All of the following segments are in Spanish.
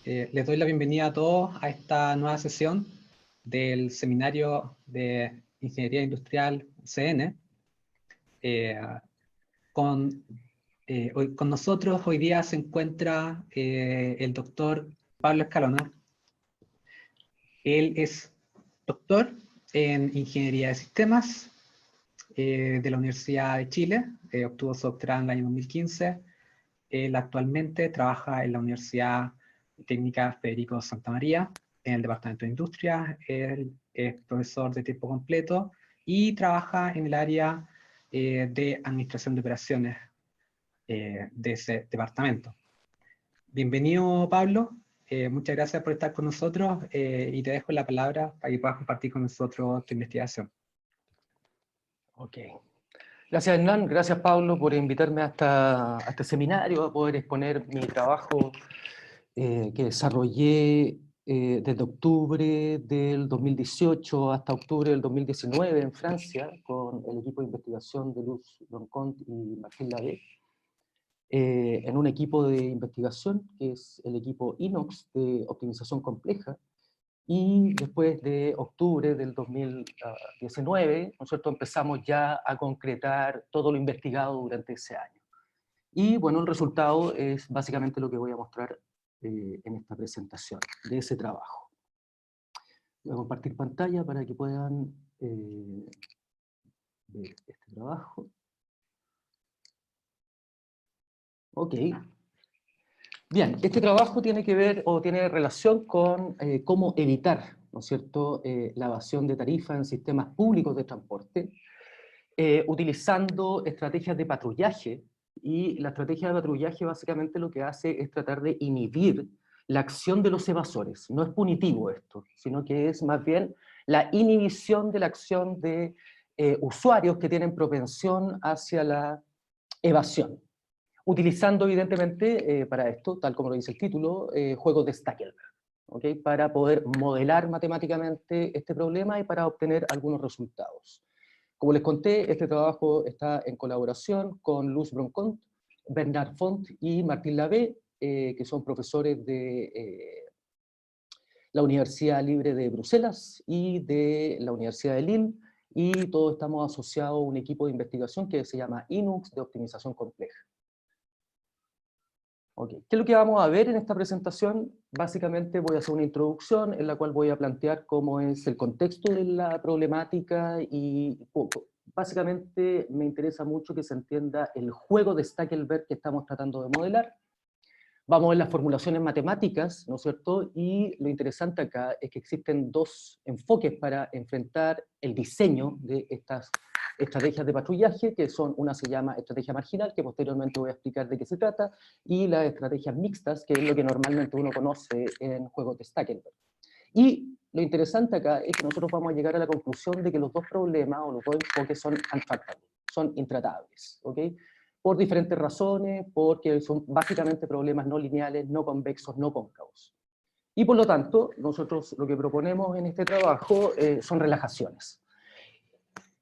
Les doy la bienvenida a todos a esta nueva sesión del Seminario de Ingeniería Industrial UCN. Con nosotros hoy día se encuentra el doctor Pablo Escalona. Él es doctor en Ingeniería de Sistemas de la Universidad de Chile. Obtuvo su doctorado en el año 2015. Él actualmente trabaja en la Universidad Técnica Federico Santa María, en el Departamento de Industria. Él es profesor de tiempo completo y trabaja en el área de Administración de Operaciones de ese departamento. Bienvenido, Pablo. Muchas gracias por estar con nosotros y te dejo la palabra para que puedas compartir con nosotros tu investigación. Ok. Gracias, Hernán. Gracias, Pablo, por invitarme a este seminario, a poder exponer mi trabajo que desarrollé desde octubre del 2018 hasta octubre del 2019 en Francia, con el equipo de investigación de Luz Broncont y Martín Lavé, en un equipo de investigación que es el equipo Inox de optimización compleja. Y después de octubre del 2019, ¿no es cierto?, empezamos ya a concretar todo lo investigado durante ese año. Y bueno, el resultado es básicamente lo que voy a mostrar en esta presentación de ese trabajo. Voy a compartir pantalla para que puedan ver este trabajo. Ok. Bien, este trabajo tiene que ver o tiene relación con cómo evitar, ¿no es cierto?, la evasión de tarifa en sistemas públicos de transporte, utilizando estrategias de patrullaje, y la estrategia de patrullaje básicamente lo que hace es tratar de inhibir la acción de los evasores. No es punitivo esto, sino que es más bien la inhibición de la acción de usuarios que tienen propensión hacia la evasión. Utilizando evidentemente para esto, tal como lo dice el título, juegos de Stackelberg, ¿okay?, para poder modelar matemáticamente este problema y para obtener algunos resultados. Como les conté, este trabajo está en colaboración con Luz Broncont, Bernard Font y Martín Lavé, que son profesores de la Universidad Libre de Bruselas y de la Universidad de Lille, y todos estamos asociados a un equipo de investigación que se llama Inox de optimización compleja. Okay. ¿Qué es lo que vamos a ver en esta presentación? Básicamente voy a hacer una introducción en la cual voy a plantear cómo es el contexto de la problemática y poco. Básicamente me interesa mucho que se entienda el juego de Stackelberg que estamos tratando de modelar. Vamos a ver las formulaciones matemáticas, ¿no es cierto? Y lo interesante acá es que existen dos enfoques para enfrentar el diseño de estas estrategias de patrullaje, que son, una se llama estrategia marginal, que posteriormente voy a explicar de qué se trata, y las estrategias mixtas, que es lo que normalmente uno conoce en juegos de Stackelberg. Y lo interesante acá es que nosotros vamos a llegar a la conclusión de que los dos problemas, o los dos enfoques, son untractables, son intratables, ¿ok? Por diferentes razones, porque son básicamente problemas no lineales, no convexos, no cóncavos. Y por lo tanto, nosotros lo que proponemos en este trabajo son relajaciones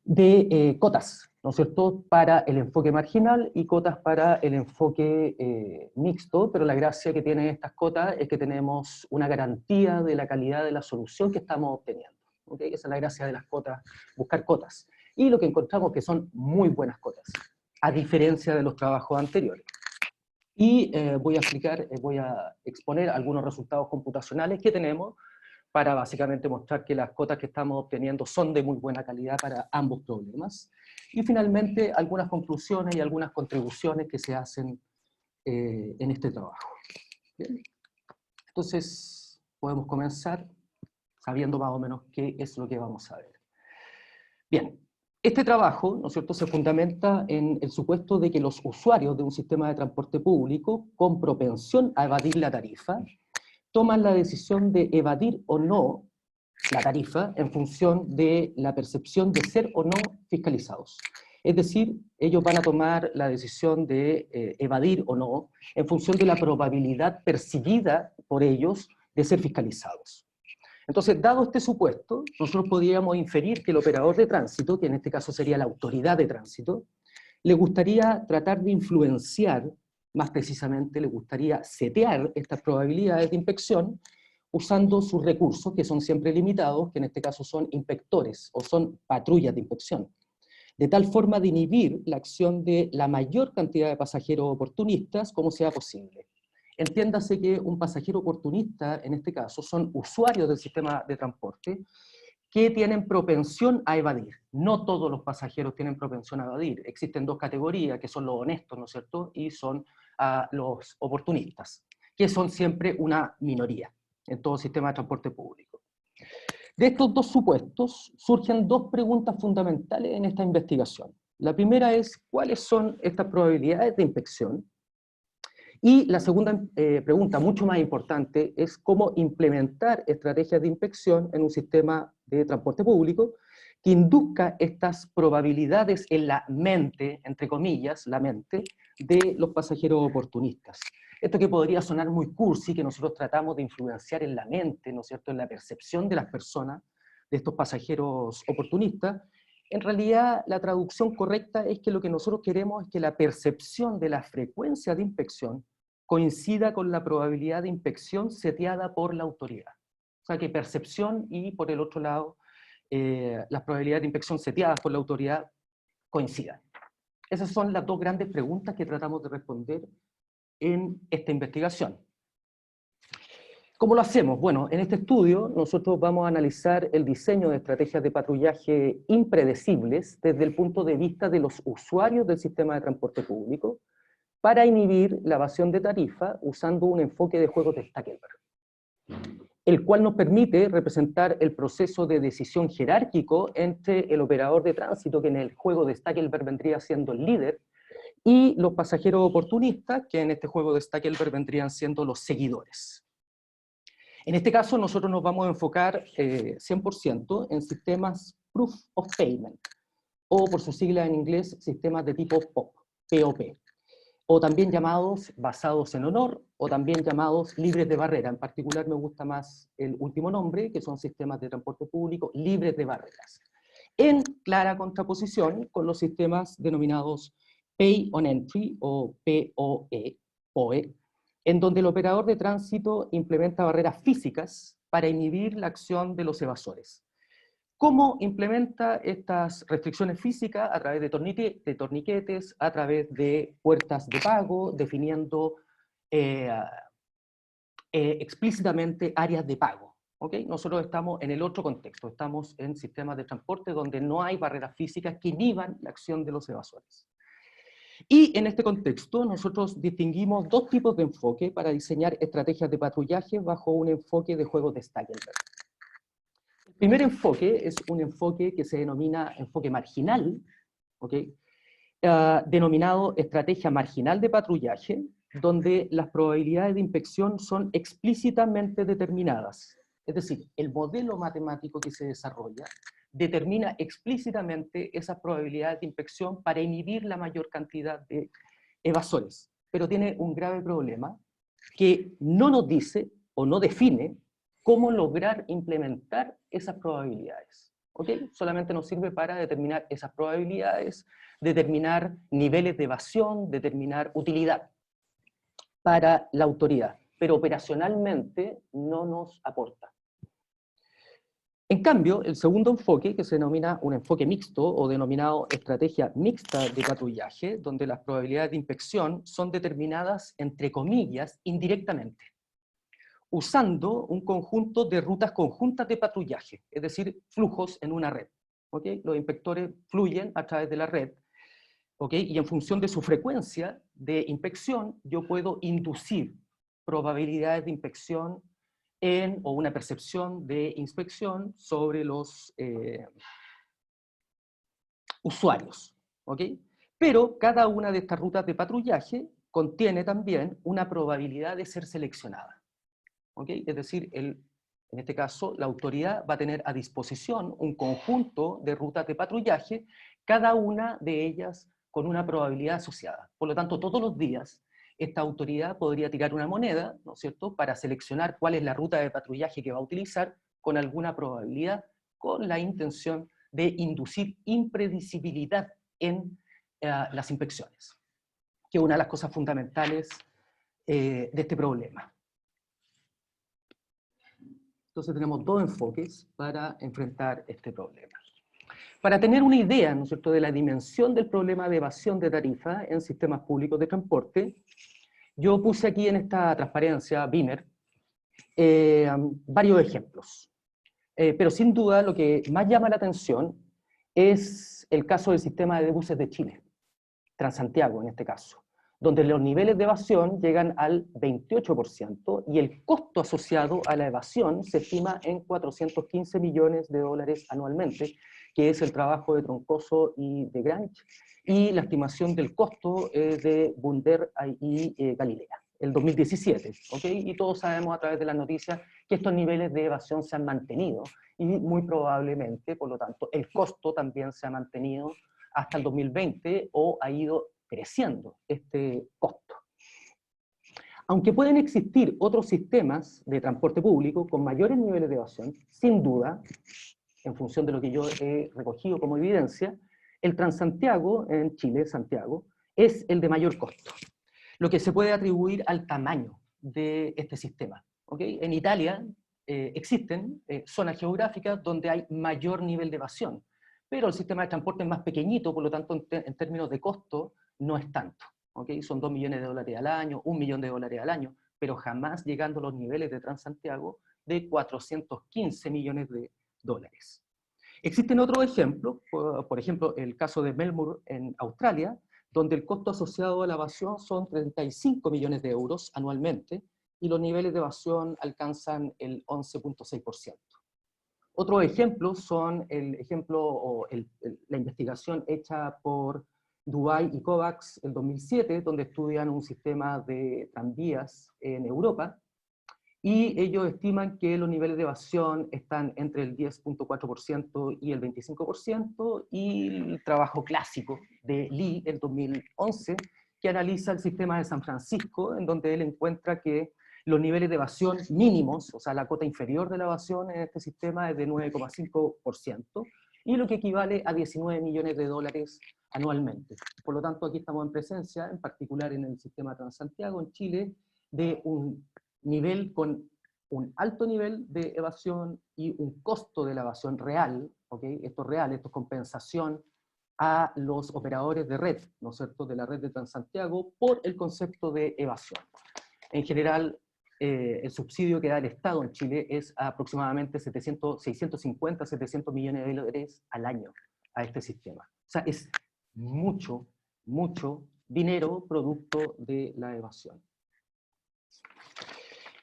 de cotas, ¿no es cierto?, para el enfoque marginal y cotas para el enfoque mixto, pero la gracia que tienen estas cotas es que tenemos una garantía de la calidad de la solución que estamos obteniendo. ¿Okay? Esa es la gracia de las cotas, buscar cotas. Y lo que encontramos que son muy buenas cotas, a diferencia de los trabajos anteriores. Y voy a exponer algunos resultados computacionales que tenemos para básicamente mostrar que las cotas que estamos obteniendo son de muy buena calidad para ambos problemas. Y finalmente, algunas conclusiones y algunas contribuciones que se hacen en este trabajo. Bien. Entonces, podemos comenzar sabiendo más o menos qué es lo que vamos a ver. Bien, este trabajo, ¿no es cierto?, se fundamenta en el supuesto de que los usuarios de un sistema de transporte público con propensión a evadir la tarifa toman la decisión de evadir o no la tarifa en función de la percepción de ser o no fiscalizados. Es decir, ellos van a tomar la decisión de evadir o no en función de la probabilidad percibida por ellos de ser fiscalizados. Entonces, dado este supuesto, nosotros podríamos inferir que el operador de tránsito, que en este caso sería la autoridad de tránsito, le gustaría tratar de influenciar más precisamente le gustaría setear estas probabilidades de inspección usando sus recursos, que son siempre limitados, que en este caso son inspectores o son patrullas de inspección, de tal forma de inhibir la acción de la mayor cantidad de pasajeros oportunistas como sea posible. Entiéndase que un pasajero oportunista, en este caso, son usuarios del sistema de transporte que tienen propensión a evadir. No todos los pasajeros tienen propensión a evadir. Existen dos categorías, que son los honestos, ¿no es cierto?, y son los oportunistas, que son siempre una minoría en todo sistema de transporte público. De estos dos supuestos surgen dos preguntas fundamentales en esta investigación. La primera es, ¿cuáles son estas probabilidades de inspección? Y la segunda pregunta, mucho más importante, es cómo implementar estrategias de inspección en un sistema de transporte público que induzca estas probabilidades en la mente, entre comillas, la mente, de los pasajeros oportunistas. Esto que podría sonar muy cursi, que nosotros tratamos de influenciar en la mente, ¿no es cierto?, en la percepción de las personas, de estos pasajeros oportunistas, en realidad la traducción correcta es que lo que nosotros queremos es que la percepción de la frecuencia de inspección coincida con la probabilidad de inspección seteada por la autoridad. O sea, que percepción y, por el otro lado, las probabilidades de inspección seteadas por la autoridad coincidan. Esas son las dos grandes preguntas que tratamos de responder en esta investigación. ¿Cómo lo hacemos? Bueno, en este estudio nosotros vamos a analizar el diseño de estrategias de patrullaje impredecibles desde el punto de vista de los usuarios del sistema de transporte público para inhibir la evasión de tarifa usando un enfoque de juegos de Stackelberg, el cual nos permite representar el proceso de decisión jerárquico entre el operador de tránsito, que en el juego de Stackelberg vendría siendo el líder, y los pasajeros oportunistas, que en este juego de Stackelberg vendrían siendo los seguidores. En este caso nosotros nos vamos a enfocar 100% en sistemas Proof of Payment, o por su sigla en inglés, sistemas de tipo POP, POP, o también llamados basados en honor, o también llamados libres de barrera. En particular me gusta más el último nombre, que son sistemas de transporte público libres de barreras, en clara contraposición con los sistemas denominados Pay on Entry, o POE, en donde el operador de tránsito implementa barreras físicas para inhibir la acción de los evasores. ¿Cómo implementa estas restricciones físicas? A través de torniquetes, a través de puertas de pago, definiendo explícitamente áreas de pago. ¿Okay? Nosotros estamos en el otro contexto, estamos en sistemas de transporte donde no hay barreras físicas que inhiban la acción de los evasores. Y en este contexto nosotros distinguimos dos tipos de enfoque para diseñar estrategias de patrullaje bajo un enfoque de juegos de Stackelberg. El primer enfoque es un enfoque que se denomina enfoque marginal, ¿okay? Denominado estrategia marginal de patrullaje, donde las probabilidades de inspección son explícitamente determinadas. Es decir, el modelo matemático que se desarrolla determina explícitamente esas probabilidades de inspección para inhibir la mayor cantidad de evasores. Pero tiene un grave problema que no nos dice o no define cómo lograr implementar esas probabilidades. ¿Okay? Solamente nos sirve para determinar esas probabilidades, determinar niveles de evasión, determinar utilidad para la autoridad, pero operacionalmente no nos aporta. En cambio, el segundo enfoque, que se denomina un enfoque mixto o denominado estrategia mixta de patrullaje, donde las probabilidades de inspección son determinadas, entre comillas, indirectamente, usando un conjunto de rutas conjuntas de patrullaje, es decir, flujos en una red. ¿Okay? Los inspectores fluyen a través de la red, ¿okay? Y en función de su frecuencia de inspección, yo puedo inducir probabilidades de inspección o una percepción de inspección sobre los usuarios. ¿Okay? Pero cada una de estas rutas de patrullaje contiene también una probabilidad de ser seleccionada. ¿Okay? Es decir, en este caso, la autoridad va a tener a disposición un conjunto de rutas de patrullaje, cada una de ellas con una probabilidad asociada. Por lo tanto, todos los días, esta autoridad podría tirar una moneda, ¿no es cierto?, para seleccionar cuál es la ruta de patrullaje que va a utilizar con alguna probabilidad, con la intención de inducir impredecibilidad en las inspecciones. que es una de las cosas fundamentales de este problema. Entonces tenemos dos enfoques para enfrentar este problema. Para tener una idea, ¿no es cierto?, de la dimensión del problema de evasión de tarifa en sistemas públicos de transporte, yo puse aquí en esta transparencia, Beamer, varios ejemplos. Pero sin duda lo que más llama la atención es el caso del sistema de buses de Chile, Transantiago en este caso, donde los niveles de evasión llegan al 28% y el costo asociado a la evasión se estima en 415 millones de dólares anualmente, que es el trabajo de Troncoso y de Granch, y la estimación del costo de Bunder y Galilea, el 2017, ¿ok? Y todos sabemos a través de las noticias que estos niveles de evasión se han mantenido, y muy probablemente, por lo tanto, el costo también se ha mantenido hasta el 2020 o ha ido creciendo este costo. Aunque pueden existir otros sistemas de transporte público con mayores niveles de evasión, sin duda, en función de lo que yo he recogido como evidencia, el Transantiago en Chile, Santiago, es el de mayor costo, lo que se puede atribuir al tamaño de este sistema. ¿Okay? En Italia existen zonas geográficas donde hay mayor nivel de evasión, pero el sistema de transporte es más pequeñito, por lo tanto, en términos de costo, no es tanto. ¿Okay? Son 2 millones de dólares al año, 1 millón de dólares al año, pero jamás llegando a los niveles de Transantiago de 415 millones de dólares. Existen otros ejemplos, por ejemplo, el caso de Melbourne en Australia, donde el costo asociado a la evasión son 35 millones de euros anualmente, y los niveles de evasión alcanzan el 11.6%. Otros ejemplos son la investigación hecha por Dubai y COVAX en 2007, donde estudian un sistema de tranvías en Europa, y ellos estiman que los niveles de evasión están entre el 10.4% y el 25%, y el trabajo clásico de Lee en 2011, que analiza el sistema de San Francisco, en donde él encuentra que los niveles de evasión mínimos, o sea, la cota inferior de la evasión en este sistema es de 9.5%, y lo que equivale a 19 millones de dólares anualmente. Por lo tanto, aquí estamos en presencia, en particular en el sistema Transantiago, en Chile, de un nivel con un alto nivel de evasión y un costo de la evasión real, ¿okay? Esto es real, esto es compensación a los operadores de red, ¿no es cierto?, de la red de Transantiago por el concepto de evasión. En general, el subsidio que da el Estado en Chile es aproximadamente 650, 700 millones de dólares al año a este sistema. O sea, es mucho, mucho dinero producto de la evasión.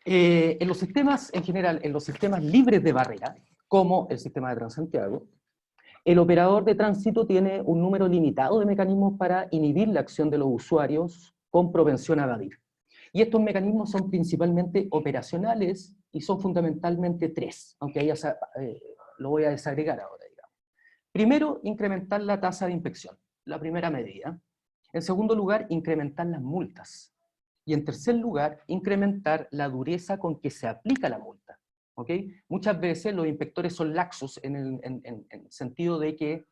En los sistemas, en general, en los sistemas libres de barrera, como el sistema de Transantiago, el operador de tránsito tiene un número limitado de mecanismos para inhibir la acción de los usuarios con propensión a evadir. Y estos mecanismos son principalmente operacionales y son fundamentalmente tres, aunque ahí lo voy a desagregar ahora, digamos. Primero, incrementar la tasa de inspección, la primera medida. En segundo lugar, incrementar las multas. Y en tercer lugar, incrementar la dureza con que se aplica la multa. ¿Okay? Muchas veces los inspectores son laxos en el sentido de que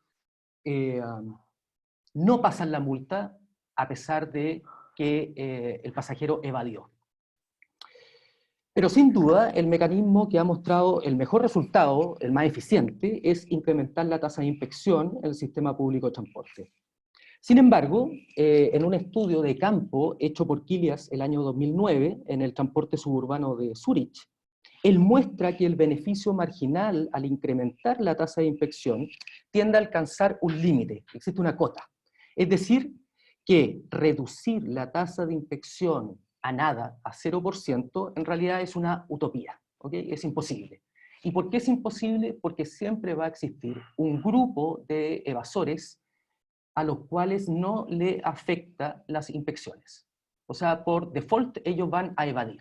no pasan la multa a pesar de que el pasajero evadió. Pero sin duda, el mecanismo que ha mostrado el mejor resultado, el más eficiente, es incrementar la tasa de inspección en el sistema público de transporte. Sin embargo, en un estudio de campo hecho por Kilias el año 2009 en el transporte suburbano de Zúrich, él muestra que el beneficio marginal al incrementar la tasa de inspección tiende a alcanzar un límite, existe una cota. Es decir, que reducir la tasa de inspección a nada, a 0%, en realidad es una utopía, ¿okay? Es imposible. ¿Y por qué es imposible? Porque siempre va a existir un grupo de evasores a los cuales no le afecta las inspecciones. O sea, por default ellos van a evadir.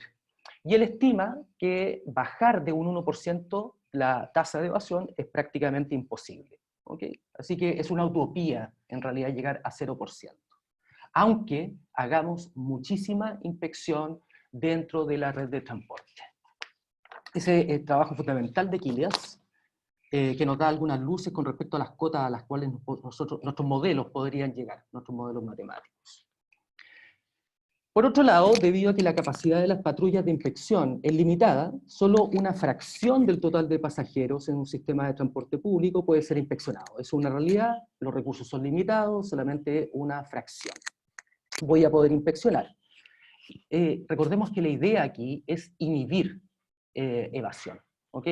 Y él estima que bajar de un 1% la tasa de evasión es prácticamente imposible. ¿Okay? Así que es una utopía, en realidad, llegar a 0%. Aunque hagamos muchísima inspección dentro de la red de transporte. Ese es el trabajo fundamental de Kilias, que nos da algunas luces con respecto a las cotas a las cuales nuestros modelos podrían llegar, nuestros modelos matemáticos. Por otro lado, debido a que la capacidad de las patrullas de inspección es limitada, solo una fracción del total de pasajeros en un sistema de transporte público puede ser inspeccionado. Es una realidad, los recursos son limitados, solamente una fracción voy a poder inspeccionar. Recordemos que la idea aquí es inhibir evasión. ¿Ok?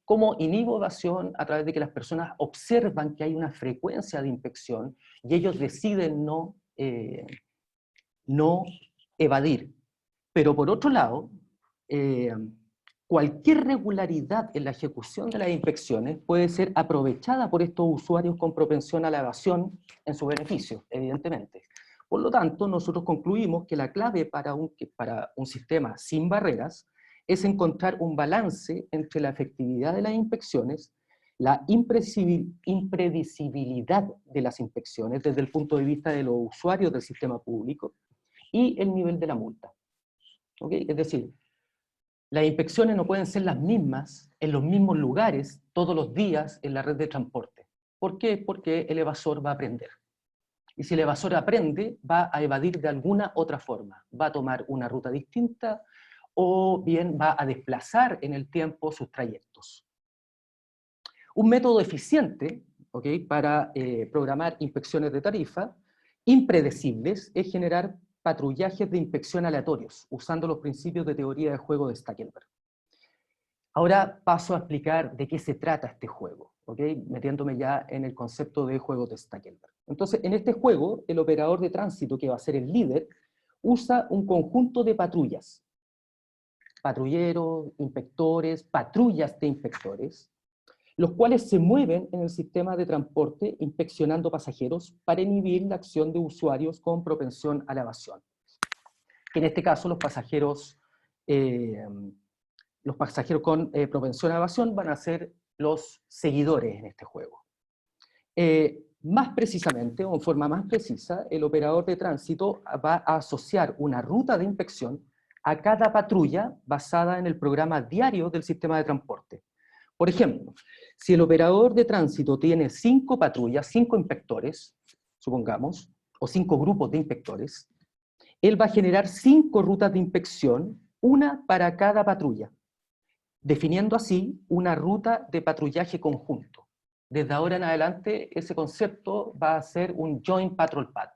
¿Cómo inhibo evasión? A través de que las personas observan que hay una frecuencia de inspección y ellos deciden no evadir. Pero por otro lado, cualquier regularidad en la ejecución de las inspecciones puede ser aprovechada por estos usuarios con propensión a la evasión en su beneficio, evidentemente. Por lo tanto, nosotros concluimos que la clave para un sistema sin barreras es encontrar un balance entre la efectividad de las inspecciones, la imprevisibilidad de las inspecciones desde el punto de vista de los usuarios del sistema público y el nivel de la multa. ¿Okay? Es decir, las inspecciones no pueden ser las mismas en los mismos lugares todos los días en la red de transporte. ¿Por qué? Porque el evasor va a aprender. Y si el evasor aprende, va a evadir de alguna otra forma. Va a tomar una ruta distinta o bien va a desplazar en el tiempo sus trayectos. Un método eficiente, ¿okay?, para programar inspecciones de tarifa impredecibles es generar patrullajes de inspección aleatorios, usando los principios de teoría de juego de Stackelberg. Ahora paso a explicar de qué se trata este juego, ¿okay?, metiéndome ya en el concepto de juego de Stackelberg. Entonces, en este juego, el operador de tránsito, que va a ser el líder, usa un conjunto de patrullas, patrulleros, inspectores, patrullas de inspectores, los cuales se mueven en el sistema de transporte inspeccionando pasajeros para inhibir la acción de usuarios con propensión a la evasión. Que en este caso los pasajeros con propensión a evasión van a ser los seguidores en este juego. Más precisamente, o en forma más precisa, el operador de tránsito va a asociar una ruta de inspección a cada patrulla basada en el programa diario del sistema de transporte. Por ejemplo, si el operador de tránsito tiene 5 patrullas, 5 inspectores, supongamos, o 5 grupos de inspectores, él va a generar 5 rutas de inspección, una para cada patrulla, definiendo así una ruta de patrullaje conjunto. Desde ahora en adelante, ese concepto va a ser un Joint Patrol Path,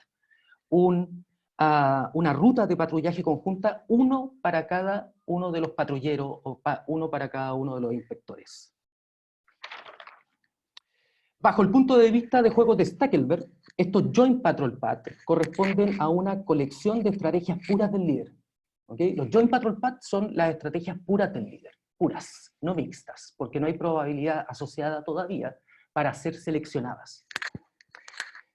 una ruta de patrullaje conjunta, uno para cada uno de los patrulleros o uno para cada uno de los inspectores. Bajo el punto de vista de juegos de Stackelberg, estos Joint Patrol Path corresponden a una colección de estrategias puras del líder. ¿Okay? Los Joint Patrol Path son las estrategias puras del líder, puras, no mixtas, porque no hay probabilidad asociada todavía para ser seleccionadas.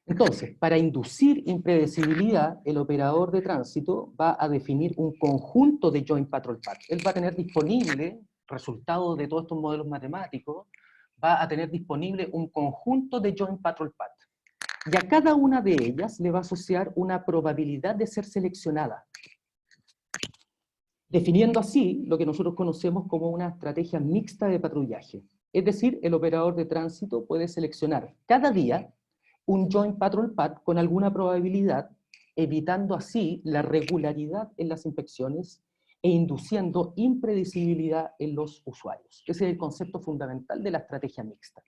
Entonces, para inducir impredecibilidad, el operador de tránsito va a definir un conjunto de Joint Patrol Path. Él va a tener disponible, resultado de todos estos modelos matemáticos, va a tener disponible un conjunto de Joint Patrol Path. Y a cada una de ellas le va a asociar una probabilidad de ser seleccionada, definiendo así lo que nosotros conocemos como una estrategia mixta de patrullaje. Es decir, el operador de tránsito puede seleccionar cada día un Joint Patrol Path con alguna probabilidad, evitando así la regularidad en las inspecciones e induciendo impredecibilidad en los usuarios. Ese es el concepto fundamental de la estrategia mixta.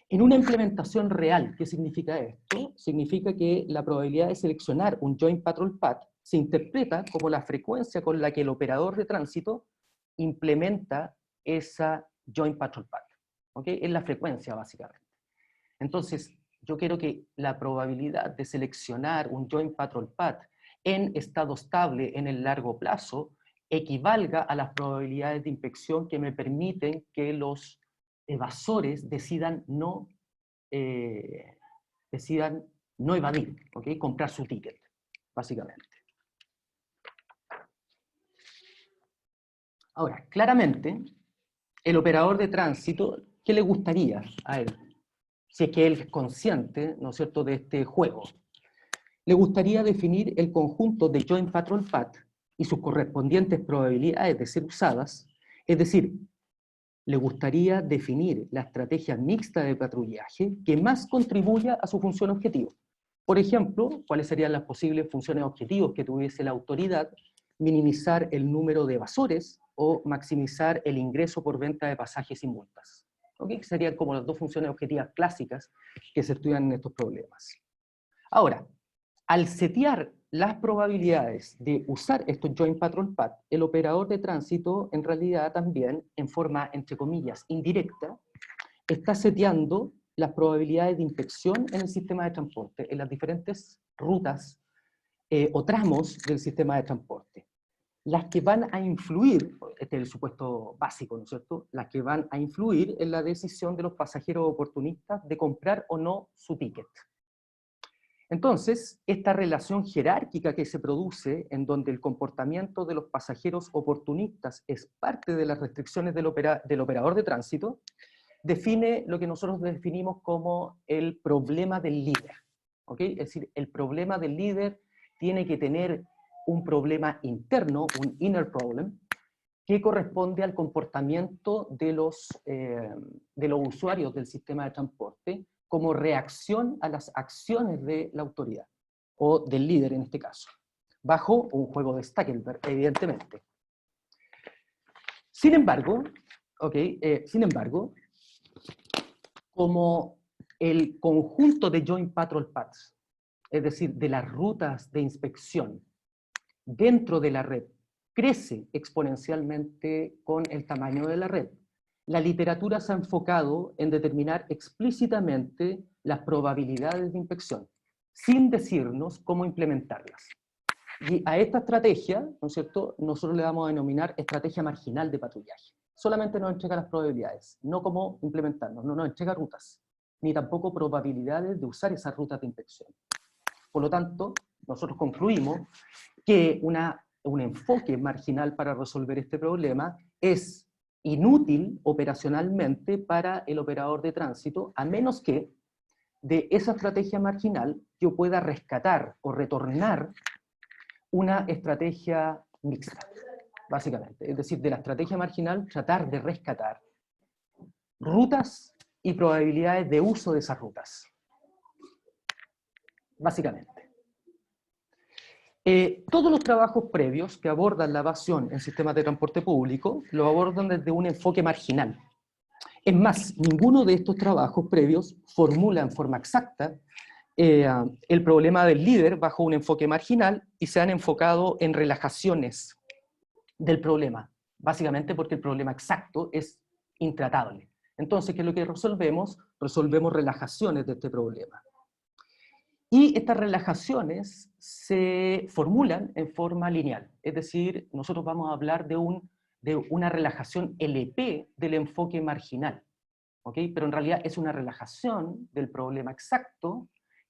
En una implementación real, ¿qué significa esto? Significa que la probabilidad de seleccionar un Joint Patrol Path se interpreta como la frecuencia con la que el operador de tránsito implementa esa Joint Patrol Path. ¿Okay? Es la frecuencia, básicamente. Entonces, yo quiero que la probabilidad de seleccionar un Joint Patrol Path en estado estable en el largo plazo equivalga a las probabilidades de inspección que me permiten que los evasores decidan no evadir, ¿okay? Comprar su ticket, básicamente. Ahora, claramente, el operador de tránsito, ¿qué le gustaría a él? Si es que él es consciente, ¿no es cierto?, de este juego. Le gustaría definir el conjunto de Joint Patrol Path y sus correspondientes probabilidades de ser usadas, es decir, le gustaría definir la estrategia mixta de patrullaje que más contribuya a su función objetivo. Por ejemplo, ¿cuáles serían las posibles funciones objetivos que tuviese la autoridad? Minimizar el número de evasores o maximizar el ingreso por venta de pasajes y multas. ¿Okay? Serían como las dos funciones objetivas clásicas que se estudian en estos problemas. Ahora, al setear las probabilidades de usar estos Joint Patrol Path, el operador de tránsito en realidad también, en forma, entre comillas, indirecta, está seteando las probabilidades de inspección en el sistema de transporte, en las diferentes rutas o tramos del sistema de transporte. Las que van a influir, este es el supuesto básico, ¿no es cierto? Las que van a influir en la decisión de los pasajeros oportunistas de comprar o no su ticket. Entonces, esta relación jerárquica que se produce, en donde el comportamiento de los pasajeros oportunistas es parte de las restricciones del operador de tránsito, define lo que nosotros definimos como el problema del líder. ¿Okay? Es decir, el problema del líder tiene que tener un problema interno, un inner problem, que corresponde al comportamiento de los usuarios del sistema de transporte como reacción a las acciones de la autoridad, o del líder en este caso, bajo un juego de Stackelberg, evidentemente. Sin embargo, como el conjunto de Joint Patrol Paths, es decir, de las rutas de inspección dentro de la red, crece exponencialmente con el tamaño de la red, la literatura se ha enfocado en determinar explícitamente las probabilidades de inspección, sin decirnos cómo implementarlas. Y a esta estrategia, ¿no es cierto?, nosotros le vamos a denominar estrategia marginal de patrullaje. Solamente nos entrega las probabilidades, no cómo implementarnos, no nos entrega rutas, ni tampoco probabilidades de usar esas rutas de inspección. Por lo tanto, nosotros concluimos que un enfoque marginal para resolver este problema es inútil operacionalmente para el operador de tránsito, a menos que de esa estrategia marginal yo pueda rescatar o retornar una estrategia mixta, básicamente. Es decir, de la estrategia marginal tratar de rescatar rutas y probabilidades de uso de esas rutas, básicamente. Todos los trabajos previos que abordan la evasión en sistemas de transporte público lo abordan desde un enfoque marginal. Es más, ninguno de estos trabajos previos formula en forma exacta el problema del líder bajo un enfoque marginal y se han enfocado en relajaciones del problema, básicamente porque el problema exacto es intratable. Entonces, ¿qué es lo que resolvemos? Resolvemos relajaciones de este problema. Y estas relajaciones se formulan en forma lineal, es decir, nosotros vamos a hablar de una relajación LP del enfoque marginal, ¿okay? Pero en realidad es una relajación del problema exacto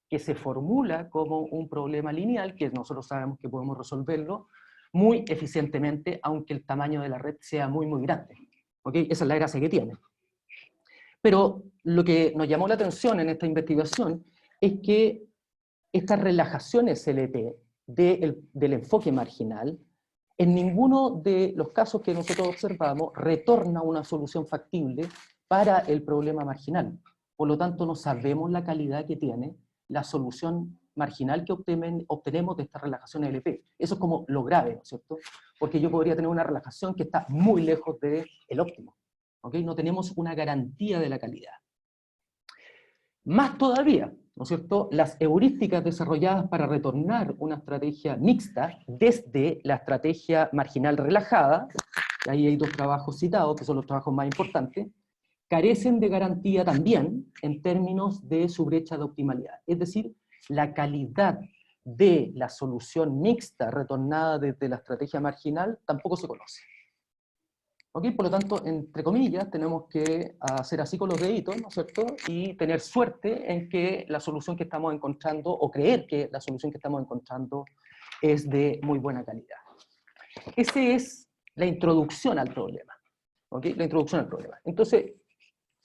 que se formula como un problema lineal, que nosotros sabemos que podemos resolverlo muy eficientemente, aunque el tamaño de la red sea muy, muy grande. ¿Okay? Esa es la gracia que tiene. Pero lo que nos llamó la atención en esta investigación es que estas relajaciones LP del enfoque marginal, en ninguno de los casos que nosotros observamos retorna una solución factible para el problema marginal. Por lo tanto, no sabemos la calidad que tiene la solución marginal que obtenemos de esta relajación LP. Eso es como lo grave, ¿no es cierto? Porque yo podría tener una relajación que está muy lejos del óptimo. ¿Okay? No tenemos una garantía de la calidad. Más todavía, ¿no es cierto?, las heurísticas desarrolladas para retornar una estrategia mixta desde la estrategia marginal relajada, ahí hay dos trabajos citados, que son los trabajos más importantes, carecen de garantía también en términos de su brecha de optimalidad. Es decir, la calidad de la solución mixta retornada desde la estrategia marginal tampoco se conoce. ¿Okay? Por lo tanto, entre comillas, tenemos que hacer así con los deditos, ¿no es cierto? Y tener suerte en que la solución que estamos encontrando, o creer que la solución que estamos encontrando es de muy buena calidad. Esa es la introducción al problema. ¿Okay? La introducción al problema. Entonces,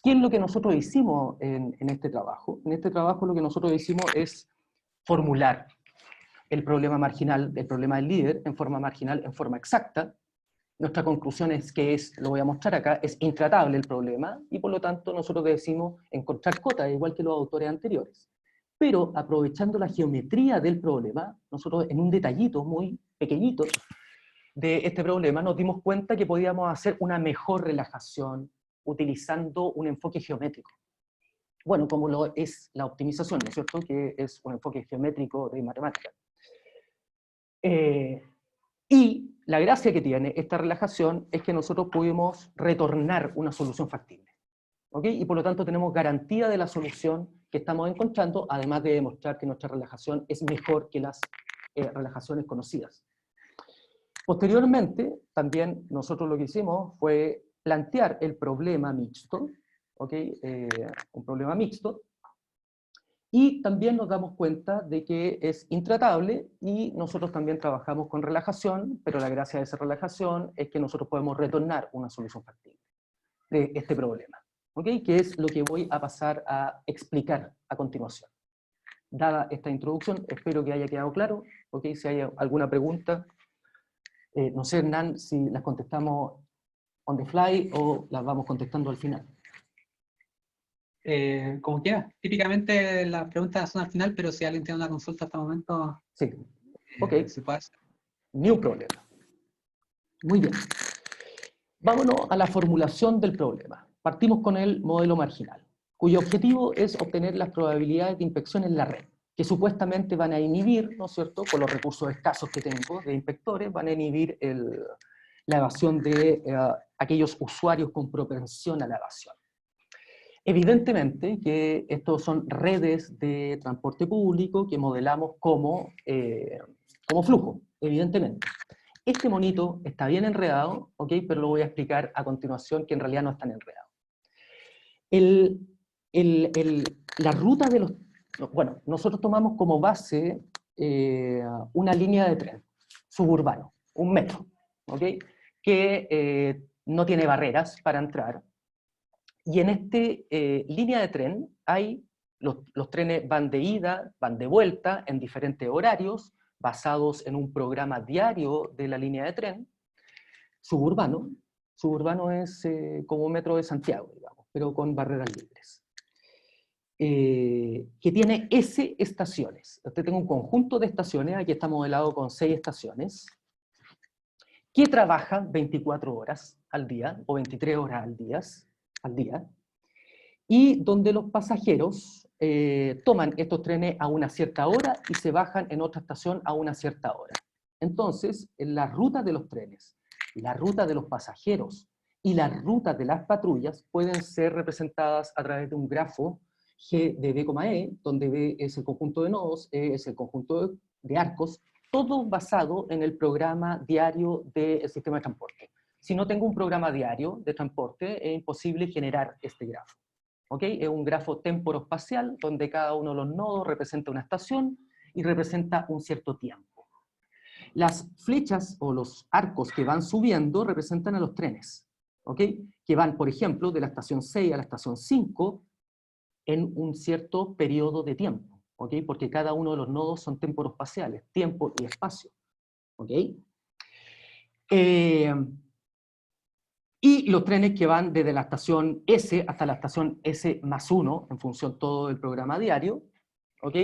¿qué es lo que nosotros hicimos en este trabajo? En este trabajo lo que nosotros hicimos es formular el problema marginal, el problema del líder, en forma marginal, en forma exacta. Nuestra conclusión es que lo voy a mostrar acá, es intratable el problema, y por lo tanto nosotros decimos encontrar cotas, igual que los autores anteriores. Pero aprovechando la geometría del problema, nosotros en un detallito muy pequeñito de este problema nos dimos cuenta que podíamos hacer una mejor relajación utilizando un enfoque geométrico. Bueno, como lo es la optimización, ¿no es cierto? Que es un enfoque geométrico de matemática. Y la gracia que tiene esta relajación es que nosotros pudimos retornar una solución factible. ¿Ok? Y por lo tanto tenemos garantía de la solución que estamos encontrando, además de demostrar que nuestra relajación es mejor que las relajaciones conocidas. Posteriormente, también nosotros lo que hicimos fue plantear el problema mixto, ¿ok? Un problema mixto, y también nos damos cuenta de que es intratable, y nosotros también trabajamos con relajación, pero la gracia de esa relajación es que nosotros podemos retornar una solución factible de este problema, ¿ok? Que es lo que voy a pasar a explicar a continuación. Dada esta introducción, espero que haya quedado claro, ¿ok? Si hay alguna pregunta, no sé, Hernán, si las contestamos on the fly o las vamos contestando al final. Como quiera. Típicamente las preguntas son al final, pero si alguien tiene una consulta hasta el momento, Sí, ok. se puede hacer. Ni un problema. Muy bien. Vámonos a la formulación del problema. Partimos con el modelo marginal, cuyo objetivo es obtener las probabilidades de inspección en la red, que supuestamente van a inhibir, ¿no es cierto?, con los recursos escasos que tengo de inspectores, van a inhibir la evasión de aquellos usuarios con propensión a la evasión. Evidentemente que estos son redes de transporte público que modelamos como flujo, evidentemente. Este monito está bien enredado, ¿ok? Pero lo voy a explicar a continuación, que en realidad no es tan enredado. La ruta de los... Bueno, nosotros tomamos como base una línea de tren suburbano, un metro, ¿ok? Que no tiene barreras para entrar. Y en esta línea de tren hay, los trenes van de ida, van de vuelta en diferentes horarios, basados en un programa diario de la línea de tren, suburbano. Suburbano es como un metro de Santiago, digamos, pero con barreras libres. Que tiene S estaciones. Usted tiene un conjunto de estaciones, aquí está modelado con 6 estaciones, que trabajan 24 horas al día, o 23 horas al día, y donde los pasajeros toman estos trenes a una cierta hora y se bajan en otra estación a una cierta hora. Entonces, en la ruta de los trenes, la ruta de los pasajeros y la ruta de las patrullas pueden ser representadas a través de un grafo G de B, E, donde B es el conjunto de nodos, E es el conjunto de arcos, todo basado en el programa diario del sistema de transporte. Si no tengo un programa diario de transporte, es imposible generar este grafo. ¿Ok? Es un grafo temporoespacial donde cada uno de los nodos representa una estación y representa un cierto tiempo. Las flechas o los arcos que van subiendo representan a los trenes, ¿ok? Que van, por ejemplo, de la estación 6 a la estación 5 en un cierto periodo de tiempo, ¿ok? Porque cada uno de los nodos son temporoespaciales, tiempo y espacio, ¿ok? Y los trenes que van desde la estación S hasta la estación S+1, en función todo del programa diario, ¿ok?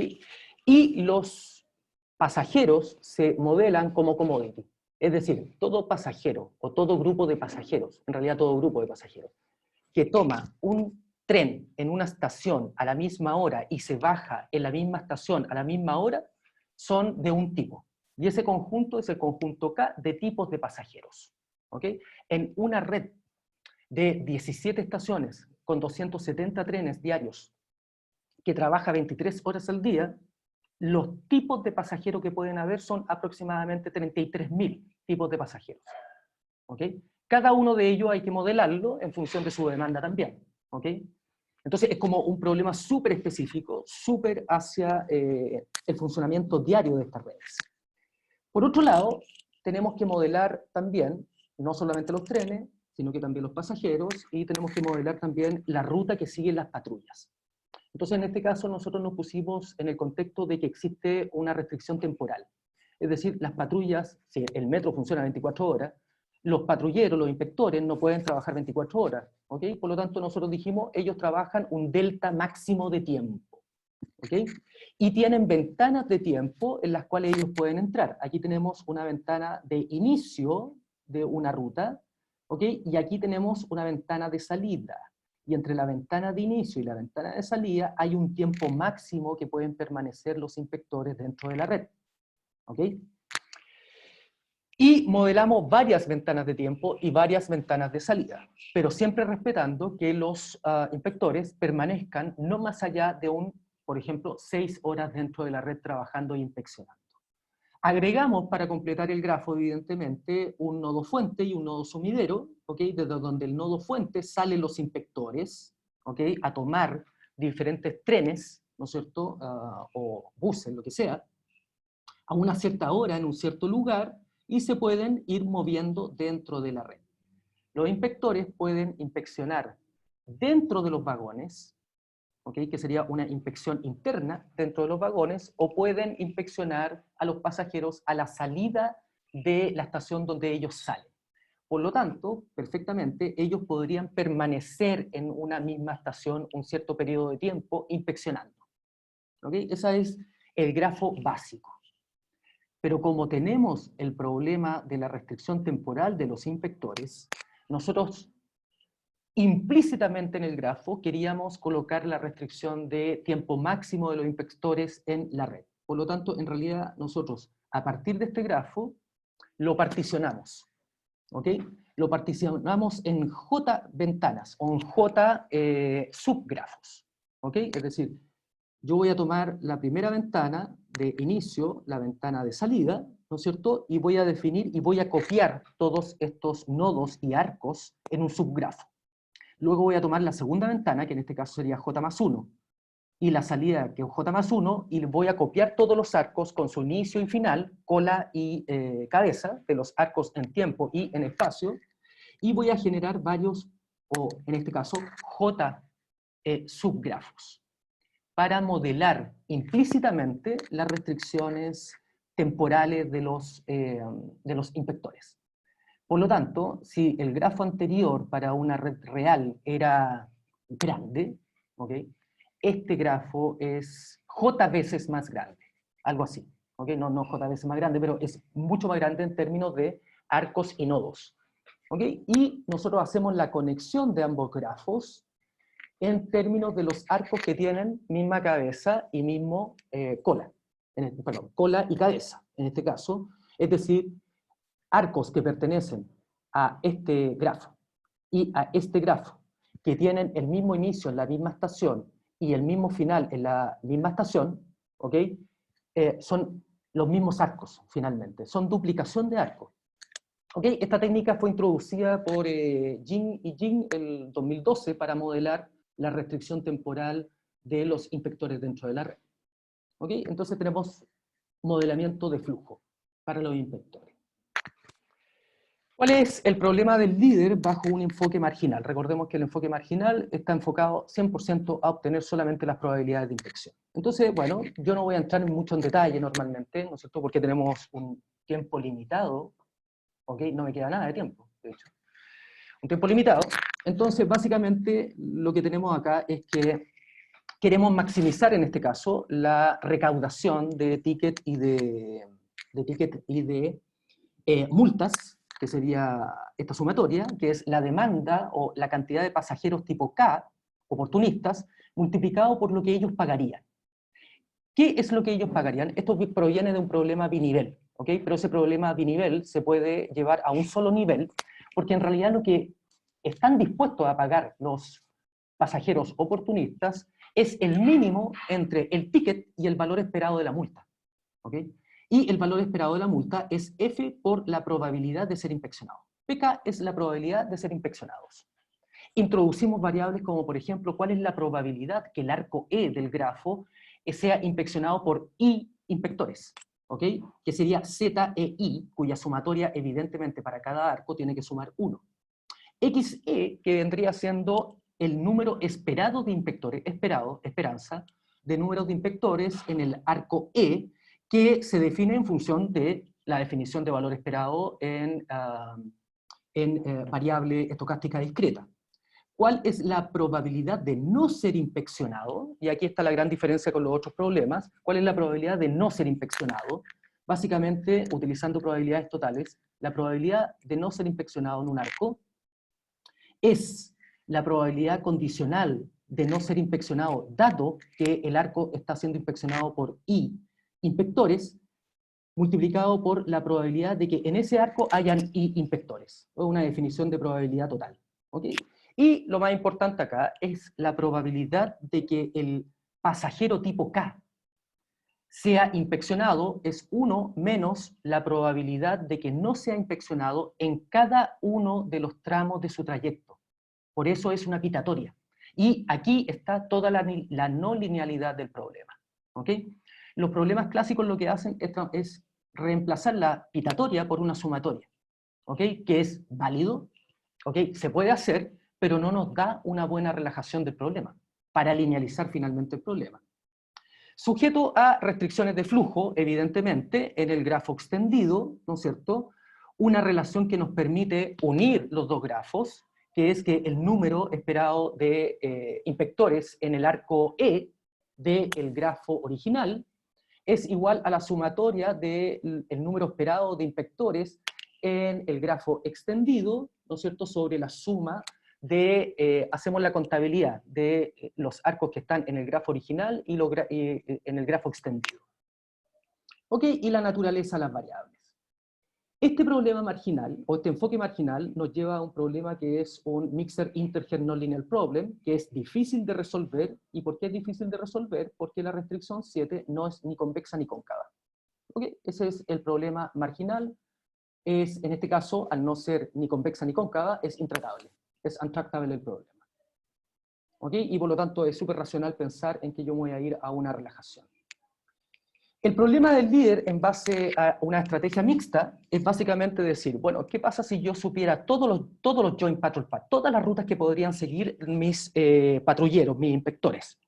Y los pasajeros se modelan como commodity. Es decir, todo pasajero, o todo grupo de pasajeros, en realidad todo grupo de pasajeros, que toma un tren en una estación a la misma hora y se baja en la misma estación a la misma hora, son de un tipo. Y ese conjunto es el conjunto K de tipos de pasajeros. ¿Ok? En una red de 17 estaciones con 270 trenes diarios que trabaja 23 horas al día, los tipos de pasajeros que pueden haber son aproximadamente 33.000 tipos de pasajeros. ¿Ok? Cada uno de ellos hay que modelarlo en función de su demanda también. ¿Ok? Entonces es como un problema súper específico, súper hacia el funcionamiento diario de estas redes. Por otro lado, tenemos que modelar también, no solamente los trenes, sino que también los pasajeros, y tenemos que modelar también la ruta que siguen las patrullas. Entonces, en este caso, nosotros nos pusimos en el contexto de que existe una restricción temporal. Es decir, las patrullas, si el metro funciona 24 horas, los patrulleros, los inspectores, no pueden trabajar 24 horas. ¿Ok? Por lo tanto, nosotros dijimos, ellos trabajan un delta máximo de tiempo. ¿Ok? y tienen ventanas de tiempo en las cuales ellos pueden entrar. Aquí tenemos una ventana de inicio de una ruta, ¿ok? Y aquí tenemos una ventana de salida. Y entre la ventana de inicio y la ventana de salida hay un tiempo máximo que pueden permanecer los inspectores dentro de la red, ¿ok? Y modelamos varias ventanas de tiempo y varias ventanas de salida, pero siempre respetando que los inspectores permanezcan no más allá de por ejemplo, 6 horas dentro de la red trabajando e inspeccionando. Agregamos, para completar el grafo, evidentemente, un nodo fuente y un nodo sumidero, ¿ok? Desde donde el nodo fuente salen los inspectores, ¿ok? A tomar diferentes trenes, ¿no es cierto? O buses, lo que sea, a una cierta hora, en un cierto lugar, y se pueden ir moviendo dentro de la red. Los inspectores pueden inspeccionar dentro de los vagones, ¿okay? Que sería una inspección interna dentro de los vagones, o pueden inspeccionar a los pasajeros a la salida de la estación donde ellos salen. Por lo tanto, perfectamente, ellos podrían permanecer en una misma estación un cierto periodo de tiempo inspeccionando. ¿Okay? Ese es el grafo básico. Pero como tenemos el problema de la restricción temporal de los inspectores, nosotros implícitamente en el grafo queríamos colocar la restricción de tiempo máximo de los inspectores en la red. Por lo tanto, en realidad nosotros, a partir de este grafo, lo particionamos. ¿Ok? Lo particionamos en J ventanas o en J subgrafos. ¿Ok? Es decir, yo voy a tomar la primera ventana de inicio, la ventana de salida, ¿no es cierto? Y voy a definir y voy a copiar todos estos nodos y arcos en un subgrafo. Luego voy a tomar la segunda ventana, que en este caso sería J más 1, y la salida, que es J más 1, y voy a copiar todos los arcos con su inicio y final, cola y cabeza, de los arcos en tiempo y en espacio, y voy a generar varios, o en este caso, J subgrafos, para modelar implícitamente las restricciones temporales de los inspectores. Por lo tanto, si el grafo anterior para una red real era grande, ¿okay? Este grafo es J veces más grande, algo así. ¿Okay? No J veces más grande, pero es mucho más grande en términos de arcos y nodos. ¿Okay? Y nosotros hacemos la conexión de ambos grafos en términos de los arcos que tienen misma cabeza y mismo cola. Perdón, cola y cabeza, en este caso. Es decir, arcos que pertenecen a este grafo y a este grafo, que tienen el mismo inicio en la misma estación y el mismo final en la misma estación, ¿ok? Son los mismos arcos, finalmente. Son duplicación de arcos. ¿Ok? Esta técnica fue introducida por Jin y Jin en el 2012 para modelar la restricción temporal de los inspectores dentro de la red. ¿Ok? Entonces tenemos modelamiento de flujo para los inspectores. ¿Cuál es el problema del líder bajo un enfoque marginal? Recordemos que el enfoque marginal está enfocado 100% a obtener solamente las probabilidades de inspección. Entonces, bueno, yo no voy a entrar mucho en detalle normalmente, ¿no es cierto? Porque tenemos un tiempo limitado, ¿ok? No me queda nada de tiempo, de hecho. Un tiempo limitado. Entonces, básicamente, lo que tenemos acá es que queremos maximizar, en este caso, la recaudación de ticket y de multas, que sería esta sumatoria, que es la demanda o la cantidad de pasajeros tipo K, oportunistas, multiplicado por lo que ellos pagarían. ¿Qué es lo que ellos pagarían? Esto proviene de un problema binivel, ¿ok? Pero ese problema binivel se puede llevar a un solo nivel, porque en realidad lo que están dispuestos a pagar los pasajeros oportunistas es el mínimo entre el ticket y el valor esperado de la multa, ¿ok? Y el valor esperado de la multa es F por la probabilidad de ser inspeccionado. PK es la probabilidad de ser inspeccionados. Introducimos variables como, por ejemplo, cuál es la probabilidad que el arco E del grafo sea inspeccionado por I inspectores, ¿ok? Que sería Z e I, cuya sumatoria evidentemente para cada arco tiene que sumar 1. XE, que vendría siendo el número esperado de inspectores, esperanza, de números de inspectores en el arco E, que se define en función de la definición de valor esperado en variable estocástica discreta. ¿Cuál es la probabilidad de no ser inspeccionado? Y aquí está la gran diferencia con los otros problemas. ¿Cuál es la probabilidad de no ser inspeccionado? Básicamente, utilizando probabilidades totales, la probabilidad de no ser inspeccionado en un arco es la probabilidad condicional de no ser inspeccionado, dado que el arco está siendo inspeccionado por I inspectores, multiplicado por la probabilidad de que en ese arco hayan I inspectores. Es una definición de probabilidad total. ¿Ok? Y lo más importante acá es la probabilidad de que el pasajero tipo K sea inspeccionado es 1 menos la probabilidad de que no sea inspeccionado en cada uno de los tramos de su trayecto. Por eso es una pitatoria. Y aquí está toda la no linealidad del problema. ¿Ok? Los problemas clásicos lo que hacen es reemplazar la pitatoria por una sumatoria. ¿Ok? Que es válido, ¿ok? Se puede hacer, pero no nos da una buena relajación del problema, para linealizar finalmente el problema. Sujeto a restricciones de flujo, evidentemente, en el grafo extendido, ¿no es cierto? Una relación que nos permite unir los dos grafos, que es que el número esperado de inspectores en el arco E del grafo original es igual a la sumatoria del número esperado de inspectores en el grafo extendido, ¿no es cierto?, sobre la suma de, hacemos la contabilidad de los arcos que están en el grafo original y en el grafo extendido. Ok, y la naturaleza de las variables. Este problema marginal, o este enfoque marginal, nos lleva a un problema que es un Mixed Integer Nonlinear Problem, que es difícil de resolver. ¿Y por qué es difícil de resolver? Porque la restricción 7 no es ni convexa ni cóncava. ¿Ok? Ese es el problema marginal. Es, en este caso, al no ser ni convexa ni cóncava, es intratable. Es untractable el problema. ¿Ok? Y por lo tanto es súper racional pensar en que yo voy a ir a una relajación. El problema del líder en base a una estrategia mixta es básicamente decir, bueno, ¿qué pasa si yo supiera todos los joint patrol paths, todas las rutas que podrían seguir mis patrulleros, mis inspectores?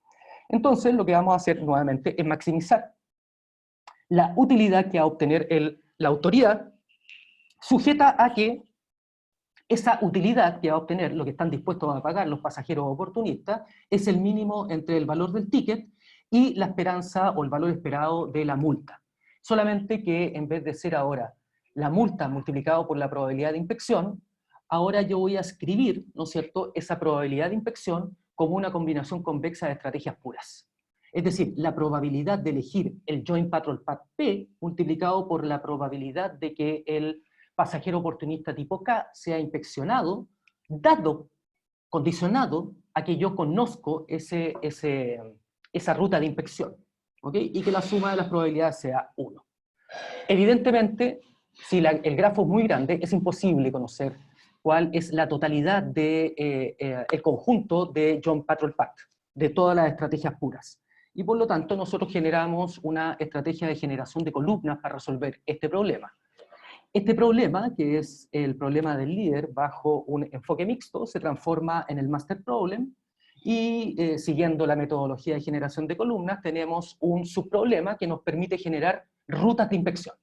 Entonces lo que vamos a hacer nuevamente es maximizar la utilidad que va a obtener la autoridad, sujeta a que esa utilidad que va a obtener lo que están dispuestos a pagar los pasajeros oportunistas es el mínimo entre el valor del ticket y la esperanza o el valor esperado de la multa. Solamente que en vez de ser ahora la multa multiplicado por la probabilidad de inspección, ahora yo voy a escribir, ¿no es cierto?, esa probabilidad de inspección como una combinación convexa de estrategias puras. Es decir, la probabilidad de elegir el Joint Patrol Path P multiplicado por la probabilidad de que el pasajero oportunista tipo K sea inspeccionado, dado, condicionado a que yo conozco esa ruta de inspección, ¿ok? Y que la suma de las probabilidades sea 1. Evidentemente, si el grafo es muy grande, es imposible conocer cuál es la totalidad del el conjunto de Joint Patrol Path, de todas las estrategias puras. Y por lo tanto, nosotros generamos una estrategia de generación de columnas para resolver este problema. Este problema, que es el problema del líder bajo un enfoque mixto, se transforma en el master problem y siguiendo la metodología de generación de columnas tenemos un subproblema que nos permite generar rutas de inspección.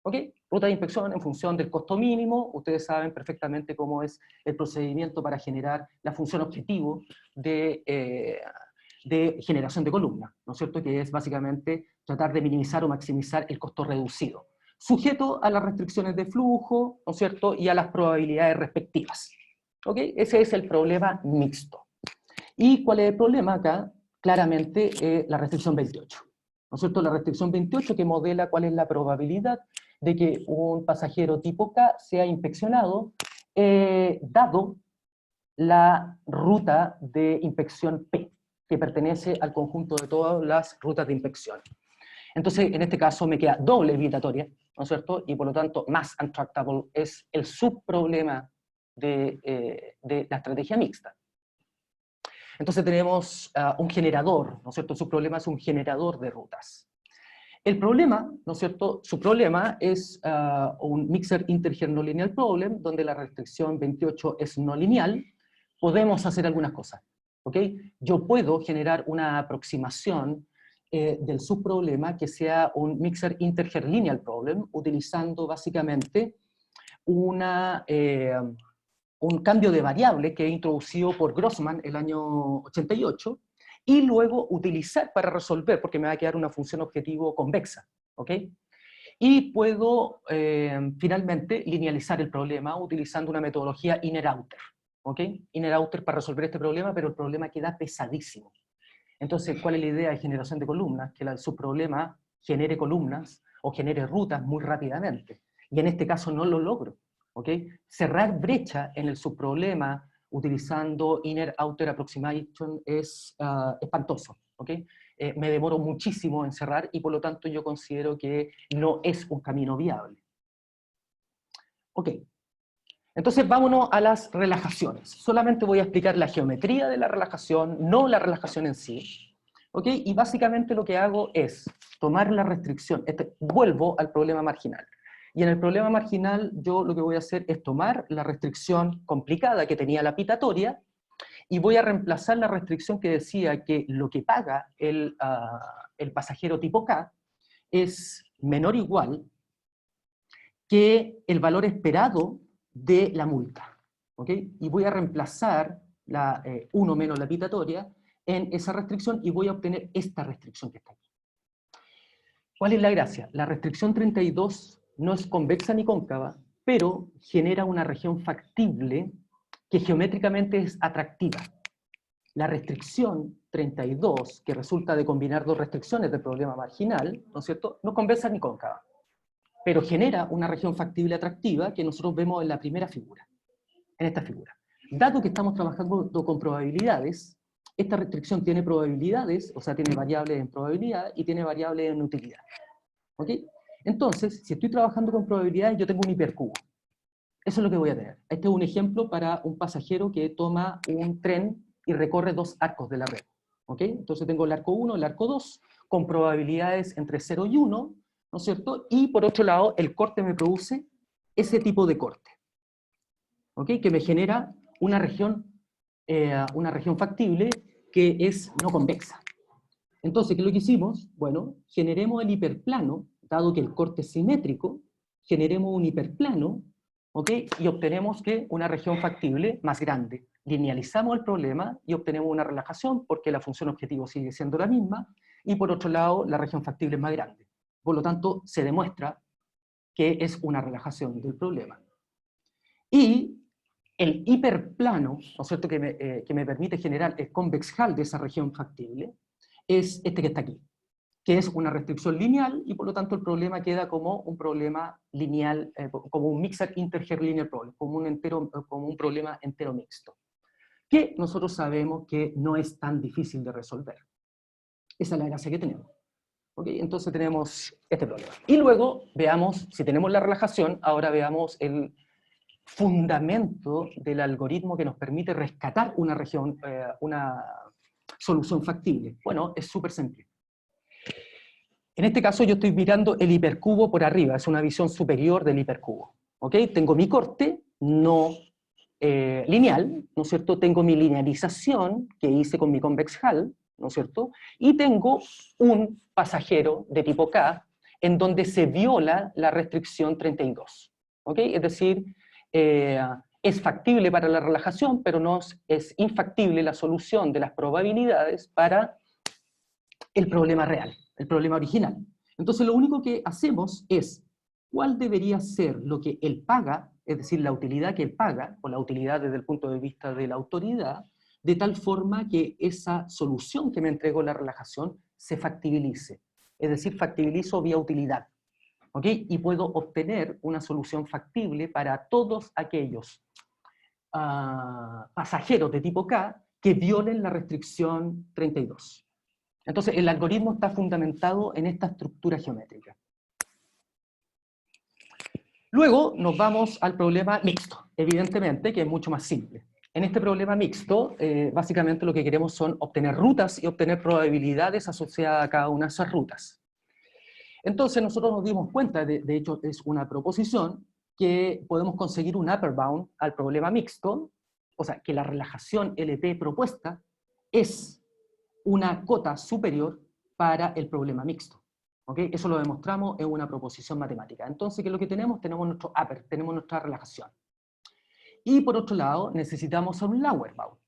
¿Ok? Ruta de inspección en función del costo mínimo. Ustedes saben perfectamente cómo es el procedimiento para generar la función objetivo de generación de columnas, ¿no es cierto? Que es básicamente tratar de minimizar o maximizar el costo reducido, sujeto a las restricciones de flujo, ¿no es cierto?, y a las probabilidades respectivas. ¿Ok? Ese es el problema mixto. ¿Y cuál es el problema acá? Claramente la restricción 28. ¿No es cierto? La restricción 28 que modela cuál es la probabilidad de que un pasajero tipo K sea inspeccionado dado la ruta de inspección P, que pertenece al conjunto de todas las rutas de inspección. Entonces, en este caso me queda doble evitatoria, ¿no es cierto? Y por lo tanto, más untractable es el subproblema de la estrategia mixta. Entonces tenemos un generador, ¿no es cierto? El subproblema es un generador de rutas. El problema, ¿no es cierto? Su problema es un Mixed Integer Nonlinear Problem, donde la restricción 28 es no lineal. Podemos hacer algunas cosas, ¿ok? Yo puedo generar una aproximación del subproblema que sea un Mixed Integer Linear Problem, utilizando básicamente una un cambio de variable que he introducido por Grossman el año 88, y luego utilizar para resolver, porque me va a quedar una función objetivo convexa, ¿ok? Y puedo finalmente linealizar el problema utilizando una metodología inner-outer, ¿ok? Inner-outer para resolver este problema, pero el problema queda pesadísimo. Entonces, ¿cuál es la idea de generación de columnas? Que el subproblema genere columnas o genere rutas muy rápidamente. Y en este caso no lo logro, ¿ok? Cerrar brecha en el subproblema utilizando inner-outer approximation es espantoso, ¿ok? Me demoro muchísimo en cerrar y por lo tanto yo considero que no es un camino viable. Ok, entonces vámonos a las relajaciones. Solamente voy a explicar la geometría de la relajación, no la relajación en sí. Ok, y básicamente lo que hago es tomar la restricción, vuelvo al problema marginal. Y en el problema marginal yo lo que voy a hacer es tomar la restricción complicada que tenía la pitatoria, y voy a reemplazar la restricción que decía que lo que paga el pasajero tipo K es menor o igual que el valor esperado de la multa. ¿Ok? Y voy a reemplazar la 1 menos la pitatoria en esa restricción y voy a obtener esta restricción que está aquí. ¿Cuál es la gracia? La restricción 32 no es convexa ni cóncava, pero genera una región factible que geométricamente es atractiva. La restricción 32, que resulta de combinar dos restricciones del problema marginal, ¿no es cierto?, no convexa ni cóncava, pero genera una región factible atractiva que nosotros vemos en la primera figura, en esta figura. Dado que estamos trabajando con probabilidades, esta restricción tiene probabilidades, o sea, tiene variables en probabilidad y tiene variables en utilidad. ¿Ok? Entonces, si estoy trabajando con probabilidades, yo tengo un hipercubo. Eso es lo que voy a tener. Este es un ejemplo para un pasajero que toma un tren y recorre dos arcos de la red. ¿Ok? Entonces tengo el arco 1, el arco 2, con probabilidades entre 0 y 1, ¿no es cierto? Y por otro lado, el corte me produce ese tipo de corte, ¿ok? Que me genera una región factible que es no convexa. Entonces, ¿qué es lo que hicimos? Bueno, generemos el hiperplano, dado que el corte es simétrico, generemos un hiperplano, ¿ok? Y obtenemos que una región factible más grande. Linealizamos el problema y obtenemos una relajación porque la función objetivo sigue siendo la misma, y por otro lado, la región factible es más grande. Por lo tanto, se demuestra que es una relajación del problema. Y el hiperplano, ¿no es cierto?, que me permite generar el convex hull de esa región factible, es este que está aquí, que es una restricción lineal, y por lo tanto el problema queda como un problema lineal, como un mixed integer linear problem, como un problema entero mixto, que nosotros sabemos que no es tan difícil de resolver. Esa es la gracia que tenemos. ¿Okay? Entonces tenemos este problema. Y luego veamos, si tenemos la relajación, ahora veamos el fundamento del algoritmo que nos permite rescatar una región, una solución factible. Bueno, es súper simple. En este caso yo estoy mirando el hipercubo por arriba, es una visión superior del hipercubo. ¿Ok? Tengo mi corte no lineal, ¿no es cierto? Tengo mi linealización que hice con mi convex hull, ¿no es cierto? Y tengo un pasajero de tipo K en donde se viola la restricción 32. ¿Ok? Es decir, es factible para la relajación, pero no es infactible la solución de las probabilidades para el problema real, el problema original. Entonces lo único que hacemos es, ¿cuál debería ser lo que él paga, es decir, la utilidad que él paga, o la utilidad desde el punto de vista de la autoridad, de tal forma que esa solución que me entregó la relajación se factibilice? Es decir, factibilizo vía utilidad. ¿Ok? Y puedo obtener una solución factible para todos aquellos pasajeros de tipo K que violen la restricción 32. Entonces, el algoritmo está fundamentado en esta estructura geométrica. Luego nos vamos al problema mixto, evidentemente, que es mucho más simple. En este problema mixto, básicamente lo que queremos son obtener rutas y obtener probabilidades asociadas a cada una de esas rutas. Entonces nosotros nos dimos cuenta, de hecho es una proposición, que podemos conseguir un upper bound al problema mixto, o sea, que la relajación LP propuesta es una cota superior para el problema mixto. ¿Okay? Eso lo demostramos en una proposición matemática. Entonces, ¿qué es lo que tenemos? Tenemos nuestro upper, tenemos nuestra relajación. Y por otro lado, necesitamos un lower bound,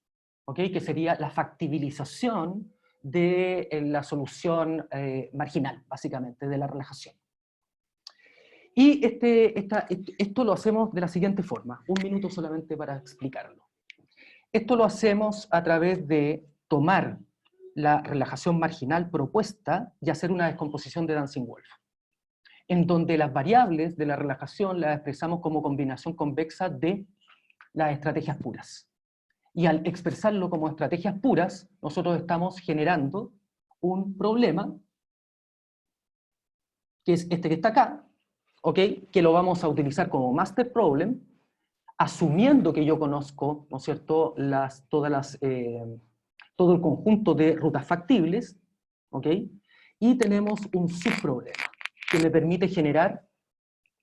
¿ok? Que sería la factibilización de la solución marginal, básicamente, de la relajación. Y esto lo hacemos de la siguiente forma, un minuto solamente para explicarlo. Esto lo hacemos a través de tomar la relajación marginal propuesta y hacer una descomposición de Dancing-Wolf, en donde las variables de la relajación las expresamos como combinación convexa de las estrategias puras. Y al expresarlo como estrategias puras, nosotros estamos generando un problema, que es este que está acá, ¿ok? Que lo vamos a utilizar como master problem, asumiendo que yo conozco, ¿no es cierto?, todo el conjunto de rutas factibles, ¿ok? Y tenemos un subproblema que me permite generar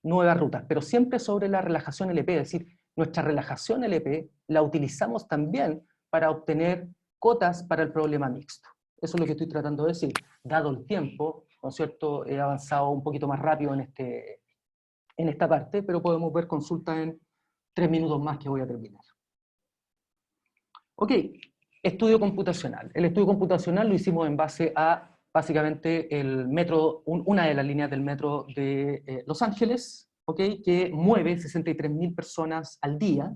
nuevas rutas, pero siempre sobre la relajación LP, es decir, nuestra relajación LP la utilizamos también para obtener cotas para el problema mixto. Eso es lo que estoy tratando de decir. Dado el tiempo, ¿no es cierto?, he avanzado un poquito más rápido en esta parte, pero podemos ver consultas en 3 minutos más que voy a terminar. Ok, estudio computacional. El estudio computacional lo hicimos en base a, básicamente, el metro, una de las líneas del metro de Los Ángeles, okay, que mueve 63.000 personas al día,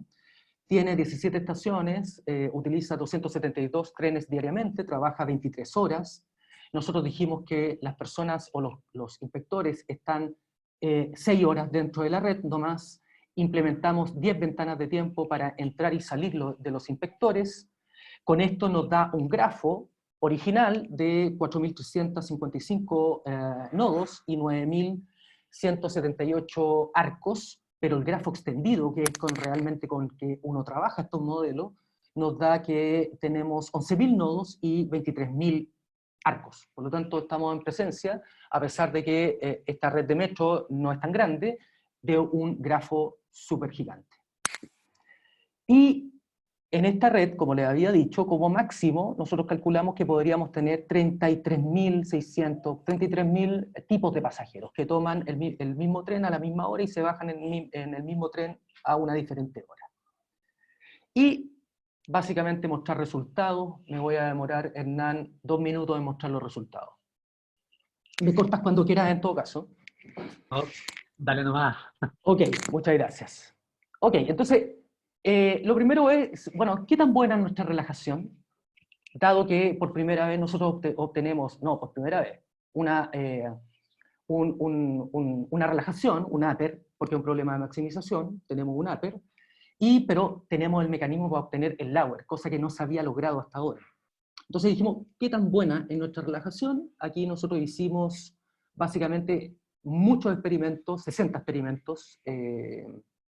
tiene 17 estaciones, utiliza 272 trenes diariamente, trabaja 23 horas. Nosotros dijimos que las personas o los inspectores están 6 horas dentro de la red, no más. Implementamos 10 ventanas de tiempo para entrar y salir de los inspectores. Con esto nos da un grafo original de 4.355 nodos y 9.178 arcos, pero el grafo extendido, que es realmente con que uno trabaja estos modelos, nos da que tenemos 11.000 nodos y 23.000 arcos. Por lo tanto, estamos en presencia, a pesar de que esta red de metro no es tan grande, de un grafo súper gigante. Y en esta red, como les había dicho, como máximo, nosotros calculamos que podríamos tener 33.600 tipos de pasajeros que toman el mismo tren a la misma hora y se bajan en el mismo tren a una diferente hora. Y básicamente mostrar resultados. Me voy a demorar, Hernán, 2 minutos en mostrar los resultados. Me cortas cuando quieras en todo caso. Oh, dale nomás. Ok, muchas gracias. Ok, entonces, lo primero es, bueno, ¿qué tan buena es nuestra relajación? Dado que por primera vez nosotros obtenemos, no, por primera vez, una relajación, un upper, porque es un problema de maximización, tenemos un upper, pero tenemos el mecanismo para obtener el lower, cosa que no se había logrado hasta ahora. Entonces dijimos, ¿qué tan buena es nuestra relajación? Aquí nosotros hicimos básicamente muchos experimentos, 60 experimentos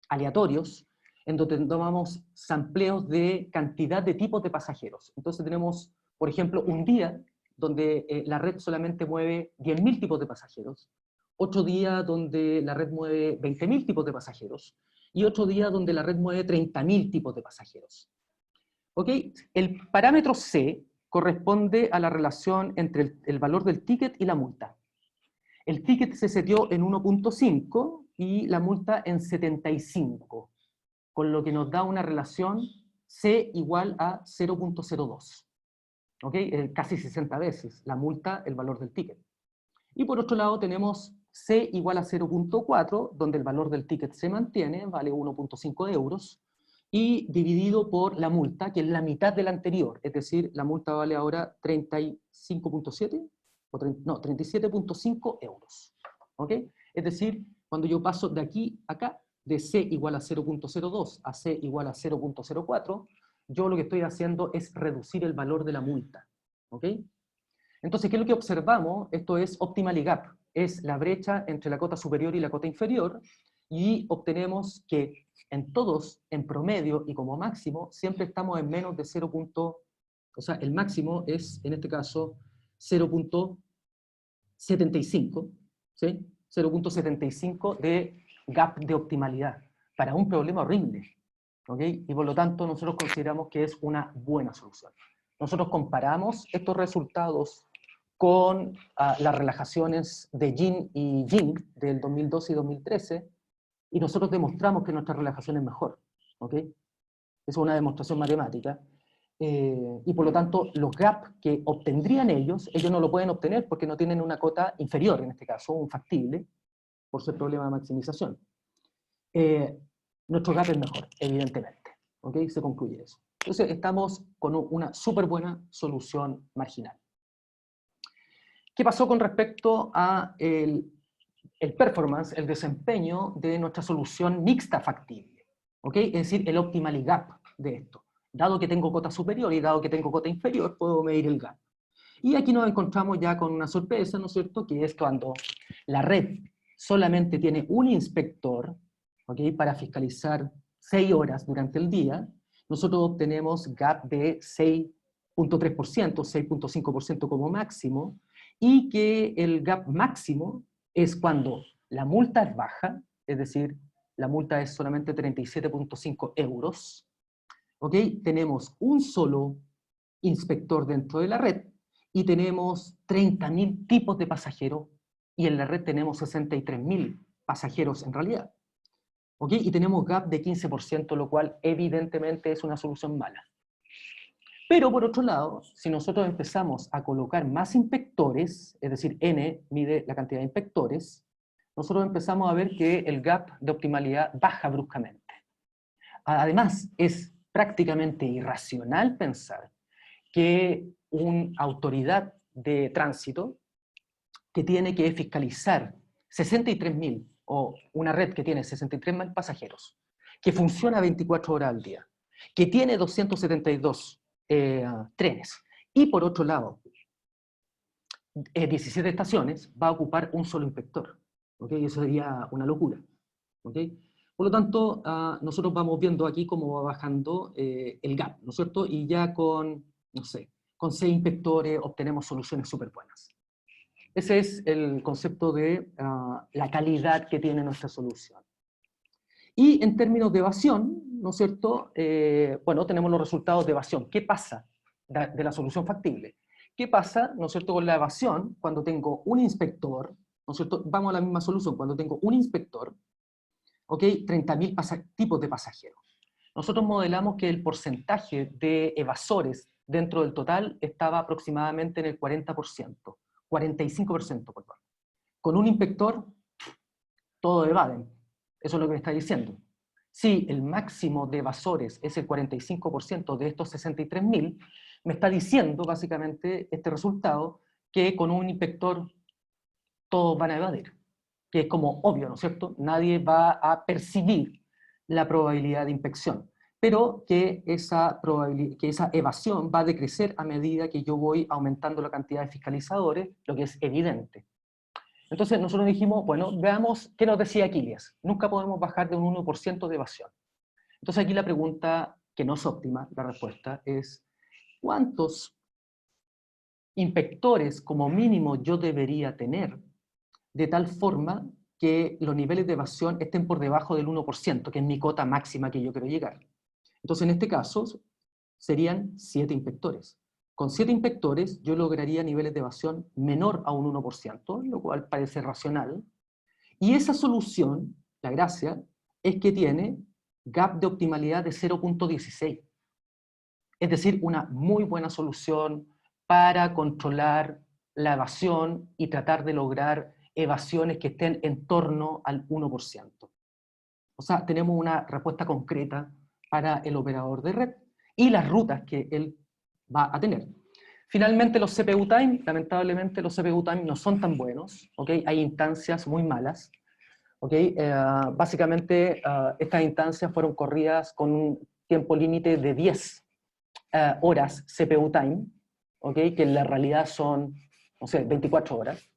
aleatorios, en donde tomamos sampleos de cantidad de tipos de pasajeros. Entonces tenemos, por ejemplo, un día donde la red solamente mueve 10.000 tipos de pasajeros, otro día donde la red mueve 20.000 tipos de pasajeros, y otro día donde la red mueve 30.000 tipos de pasajeros. ¿Ok? El parámetro C corresponde a la relación entre el valor del ticket y la multa. El ticket se setió en 1.5 y la multa en 75, con lo que nos da una relación C igual a 0.02. ¿Ok? Casi 60 veces la multa, el valor del ticket. Y por otro lado tenemos C igual a 0.4, donde el valor del ticket se mantiene, vale 1.5 euros, y dividido por la multa, que es la mitad de la anterior, es decir, la multa vale ahora 35.7, no, 37.5 euros. ¿Ok? Es decir, cuando yo paso de aquí a acá, de C igual a 0.02 a C igual a 0.04, yo lo que estoy haciendo es reducir el valor de la multa. ¿Ok? Entonces, ¿qué es lo que observamos? Esto es optimal gap, es la brecha entre la cota superior y la cota inferior, y obtenemos que en todos, en promedio y como máximo, siempre estamos en menos de 0. O sea, el máximo es, en este caso, 0.75, ¿sí? 0.75 de gap de optimalidad, para un problema horrible. ¿Ok? Y por lo tanto, nosotros consideramos que es una buena solución. Nosotros comparamos estos resultados con las relajaciones de Jin y Jing del 2012 y 2013, y nosotros demostramos que nuestra relajación es mejor. ¿ok? Es una demostración matemática. Y por lo tanto, los gaps que obtendrían ellos no lo pueden obtener porque no tienen una cota inferior, en este caso, un factible, por ser problema de maximización. Nuestro gap es mejor, evidentemente. ¿Ok? Se concluye eso. Entonces, estamos con una súper buena solución marginal. ¿Qué pasó con respecto a el performance, el desempeño de nuestra solución mixta factible? ¿Ok? Es decir, el optimal gap de esto. Dado que tengo cota superior y dado que tengo cota inferior, puedo medir el gap. Y aquí nos encontramos ya con una sorpresa, ¿no es cierto?, que es cuando la red solamente tiene un inspector, ¿ok?, para fiscalizar 6 horas durante el día, nosotros obtenemos gap de 6.3%, 6.5% como máximo, y que el gap máximo es cuando la multa es baja, es decir, la multa es solamente 37.5 euros, ¿ok? Tenemos un solo inspector dentro de la red, y tenemos 30.000 tipos de pasajeros, y en la red tenemos 63.000 pasajeros en realidad. ¿Ok? Y tenemos gap de 15%, lo cual evidentemente es una solución mala. Pero por otro lado, si nosotros empezamos a colocar más inspectores, es decir, n mide la cantidad de inspectores, nosotros empezamos a ver que el gap de optimalidad baja bruscamente. Además, es prácticamente irracional pensar que una autoridad de tránsito que tiene que fiscalizar 63.000, o una red que tiene 63.000 pasajeros, que funciona 24 horas al día, que tiene 272 trenes, y por otro lado, 17 estaciones, va a ocupar un solo inspector. ¿Okay? Eso sería una locura. ¿Okay? Por lo tanto, nosotros vamos viendo aquí cómo va bajando el gap, ¿no es cierto? Y ya con, no sé, con 6 inspectores obtenemos soluciones súper buenas. Ese es el concepto de la calidad que tiene nuestra solución. Y en términos de evasión, ¿no es cierto? Bueno, tenemos los resultados de evasión. ¿Qué pasa de la solución factible? ¿Qué pasa, ¿no es cierto?, con la evasión cuando tengo un inspector, ¿no es cierto? Vamos a la misma solución, cuando tengo un inspector, ¿ok? 30.000 tipos de pasajeros. Nosotros modelamos que el porcentaje de evasores dentro del total estaba aproximadamente en el 40%, 45%, perdón. Con un inspector, todo evaden. Eso es lo que me está diciendo. Si el máximo de evasores es el 45% de estos 63.000, me está diciendo básicamente este resultado, que con un inspector todos van a evadir. Que es como obvio, ¿no es cierto? Nadie va a percibir la probabilidad de inspección, pero que esa evasión va a decrecer a medida que yo voy aumentando la cantidad de fiscalizadores, lo que es evidente. Entonces nosotros dijimos, bueno, veamos qué nos decía Aquiles. Nunca podemos bajar de un 1% de evasión. Entonces aquí la pregunta, que no es óptima, la respuesta es, ¿cuántos inspectores como mínimo yo debería tener de tal forma que los niveles de evasión estén por debajo del 1%, que es mi cota máxima que yo quiero llegar? Entonces en este caso serían 7 inspectores. Con 7 inspectores yo lograría niveles de evasión menor a un 1%, lo cual parece racional. Y esa solución, la gracia, es que tiene gap de optimalidad de 0.16. Es decir, una muy buena solución para controlar la evasión y tratar de lograr evasiones que estén en torno al 1%. O sea, tenemos una respuesta concreta para el operador de red y las rutas que él va a tener. Finalmente, los CPU time, lamentablemente los CPU time no son tan buenos, ¿okay? Hay instancias muy malas, ¿okay? Básicamente, estas instancias fueron corridas con un tiempo límite de 10 horas CPU time, ¿okay? Que en la realidad son, no sé, 24 horas.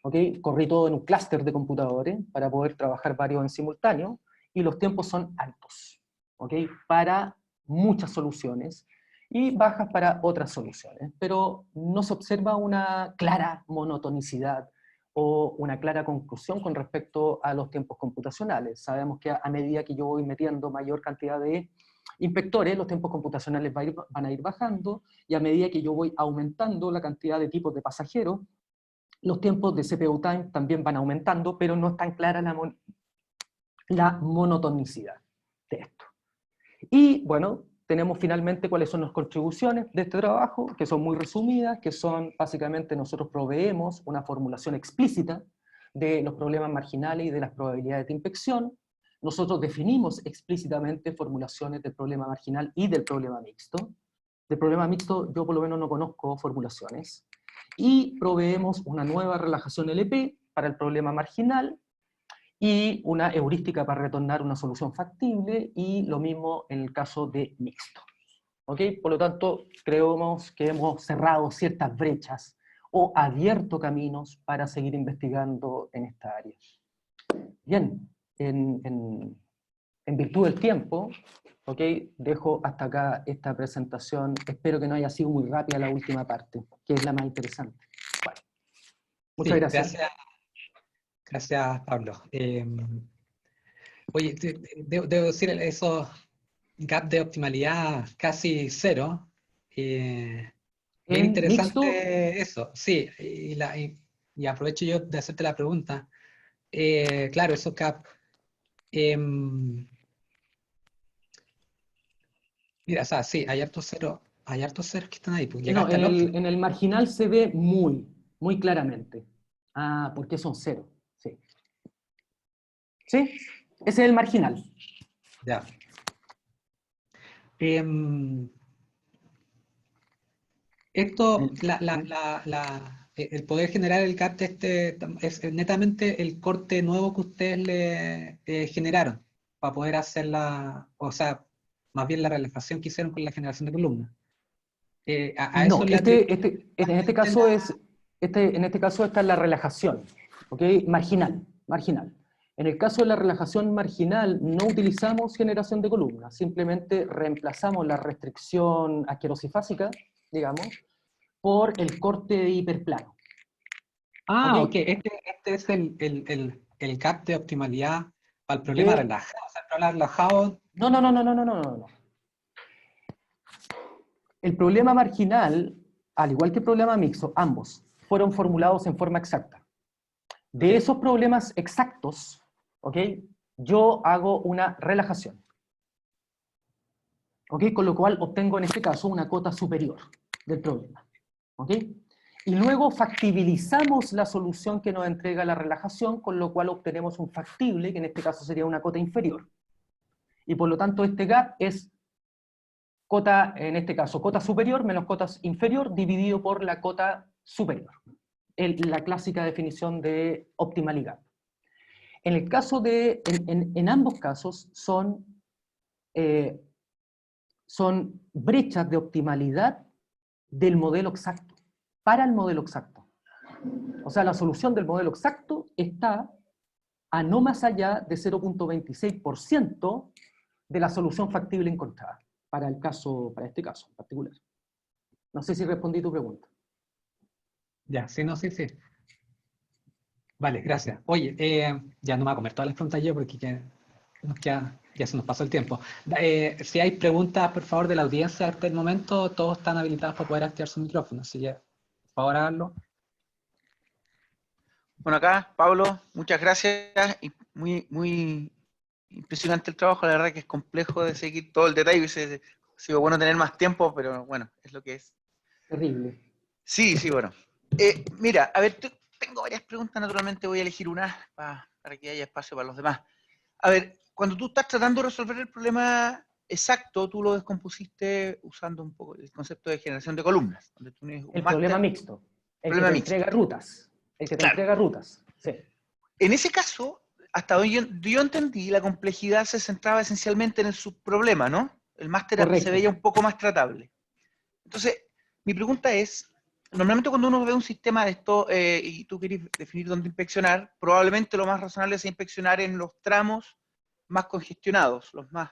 ¿Okay? Corrí todo en un clúster de computadores para poder trabajar varios en simultáneo, y los tiempos son altos, ¿okay? Para muchas soluciones y bajas para otras soluciones, pero no se observa una clara monotonicidad o una clara conclusión con respecto a los tiempos computacionales. Sabemos que a medida que yo voy metiendo mayor cantidad de inspectores, los tiempos computacionales van a ir bajando, y a medida que yo voy aumentando la cantidad de tipos de pasajeros, los tiempos de CPU time también van aumentando, pero no es tan clara la monotonicidad de esto. Y bueno, tenemos finalmente cuáles son las contribuciones de este trabajo, que son muy resumidas, que son básicamente nosotros proveemos una formulación explícita de los problemas marginales y de las probabilidades de infección. Nosotros definimos explícitamente formulaciones del problema marginal y del problema mixto. Del problema mixto yo por lo menos no conozco formulaciones. Y proveemos una nueva relajación LP para el problema marginal, y una heurística para retornar una solución factible, y lo mismo en el caso de mixto. ¿Ok? Por lo tanto, creemos que hemos cerrado ciertas brechas o abierto caminos para seguir investigando en esta área. Bien, en virtud del tiempo, ¿ok? Dejo hasta acá esta presentación. Espero que no haya sido muy rápida la última parte, que es la más interesante. Bueno, muchas Sí, gracias. gracias Pablo. Oye, debo decir, esos gap de optimalidad casi cero. Bien En mixto, interesante eso, sí, y aprovecho yo de hacerte la pregunta. Claro, esos gap, mira, o sea, sí, hay hartos ceros que están ahí, pues no, llegaste al óptimo. en el marginal se ve muy claramente. Ah, porque son cero. Sí. ¿Sí? Ese es el marginal. Ya. Em, Esto, el poder generar el gap de es netamente el corte nuevo que ustedes le generaron para poder hacer o sea, más bien la relajación que hicieron con la generación de columnas. A eso No, le atribuyen en este bastante caso en este caso está la relajación, ¿ok? Marginal. En el caso de la relajación marginal no utilizamos generación de columnas, simplemente reemplazamos la restricción asquerosifásica, digamos, por el corte hiperplano. Ah, ok, ¿Ok? este es el gap de optimalidad para el problema De, relajado. O sea, el problema relajado, no. El problema marginal, al igual que el problema mixto, ambos fueron formulados en forma exacta. ok. De esos problemas exactos, ¿ok? Yo hago una relajación, ¿ok? Con lo cual obtengo en este caso una cota superior del problema, ¿ok? Y luego factibilizamos la solución que nos entrega la relajación, con lo cual obtenemos un factible, que en este caso sería una cota inferior. Y por lo tanto este gap es cota, en este caso, cota superior menos cota inferior dividido por la cota superior. La clásica definición de optimal gap. En el caso en ambos casos son brechas de optimalidad del modelo exacto, para el modelo exacto. O sea, la solución del modelo exacto está a no más allá de 0.26% de la solución factible encontrada, para este caso en particular. No sé si respondí tu pregunta. Ya, sí, no, sí, sí. Vale, gracias. Oye, ya no me voy a comer todas las preguntas yo porque ya se nos pasó el tiempo. Si hay preguntas, por favor, de la audiencia hasta el momento, todos están habilitados para poder activar su micrófono. Así que, por favor, háganlo. Bueno, acá, Pablo, muchas gracias y muy impresionante el trabajo. La verdad que es complejo de seguir todo el detalle. Hubiese sido bueno tener más tiempo, pero bueno, es lo que es. Terrible. Sí, bueno. Mira, a ver, tengo varias preguntas, naturalmente voy a elegir una para que haya espacio para los demás. A ver, cuando tú estás tratando de resolver el problema exacto, tú lo descompusiste usando un poco el concepto de generación de columnas, donde tú tienes un El problema máster, mixto, el que problema te mixto. entrega rutas. El que te Claro. entrega rutas. Sí. En ese caso, hasta donde yo entendí, la complejidad se centraba esencialmente en el subproblema, ¿no? El máster se Correcto. veía un poco más tratable. Entonces, mi pregunta es, normalmente cuando uno ve un sistema de esto y tú querés definir dónde inspeccionar, probablemente lo más razonable es inspeccionar en los tramos más congestionados, los más,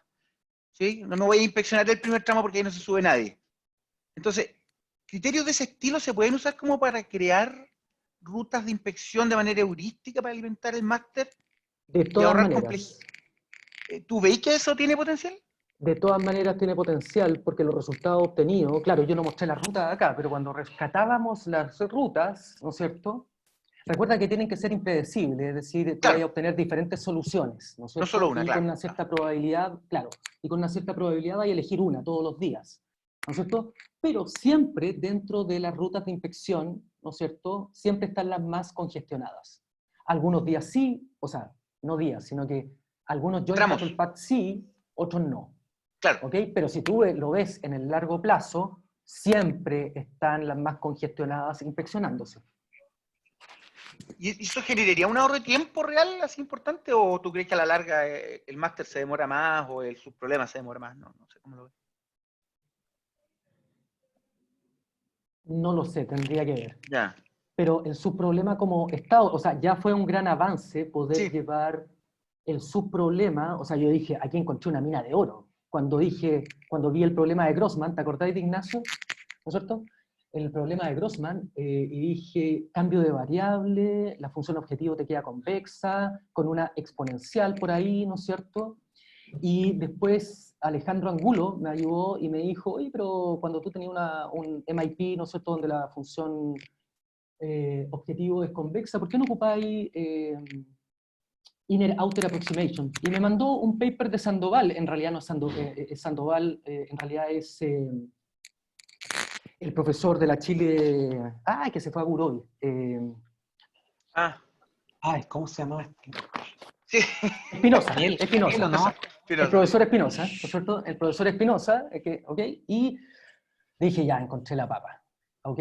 ¿sí? No voy a inspeccionar el primer tramo porque ahí no se sube nadie. Entonces, criterios de ese estilo se pueden usar como para crear rutas de inspección de manera heurística para alimentar el máster De y todas ahorrar maneras. complejidad. ¿Tú veis que eso tiene potencial? De todas maneras tiene potencial porque los resultados obtenidos, claro, yo no mostré la ruta de acá, pero cuando rescatábamos las rutas, ¿no es cierto? Recuerda que tienen que ser impredecibles, es decir, tú Claro. vas a obtener diferentes soluciones, ¿no es cierto? solo una, y claro. con una cierta probabilidad, claro, y con una cierta probabilidad vas a elegir una todos los días, ¿no es cierto? Pero siempre dentro de las rutas de inspección, ¿no es cierto? Siempre están las más congestionadas. Algunos días sí, o sea, no días, sino que algunos joint Tramos. cattle paths sí, otros no. Claro. ¿Ok? Pero si tú lo ves en el largo plazo, siempre están las más congestionadas inspeccionándose. ¿Y eso generaría un ahorro de tiempo real así importante? ¿O tú crees que a la larga el máster se demora más o el subproblema se demora más? No, no sé cómo lo ves. No lo sé, tendría que ver. Ya. Pero el subproblema como estado, o sea, ya fue un gran avance poder Sí. llevar el subproblema, o sea, yo dije, aquí encontré una mina de oro. Cuando vi el problema de Grossman, ¿te acordáis de Ignacio? ¿No es cierto? El problema de Grossman, y dije, cambio de variable, la función objetivo te queda convexa, con una exponencial por ahí, ¿no es cierto? Y después Alejandro Angulo me ayudó y me dijo, oye, pero cuando tú tenías un MIP, ¿no es cierto?, donde la función objetivo es convexa, ¿por qué no ocupáis Inner Outer Approximation? Y me mandó un paper de Sandoval, en realidad no es Sandoval, en realidad es el profesor de la Chile, que se fue a Gurobi. ¿Cómo se llama? Sí. Espinosa, Daniel, Espinosa. ¿no? El profesor Espinosa, ¿no es cierto? El profesor Espinosa, ¿ok? Y dije, ya, encontré la papa, ¿ok?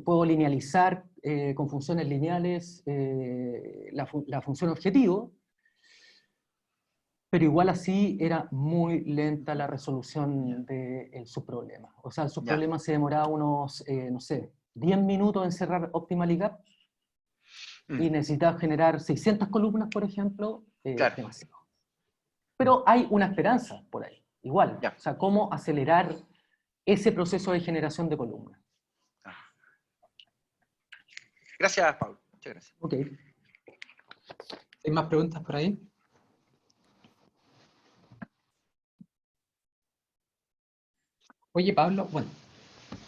Puedo linealizar con funciones lineales la función objetivo, pero igual así era muy lenta la resolución del subproblema. O sea, el subproblema se demoraba unos, no sé, 10 minutos en cerrar Optimal Gap y necesitaba generar 600 columnas, por ejemplo, Claro. demasiado. Pero hay una esperanza por ahí, igual. Ya. O sea, cómo acelerar ese proceso de generación de columnas. Gracias, Pablo. Muchas gracias. Ok. ¿Hay más preguntas por ahí? Oye, Pablo, bueno,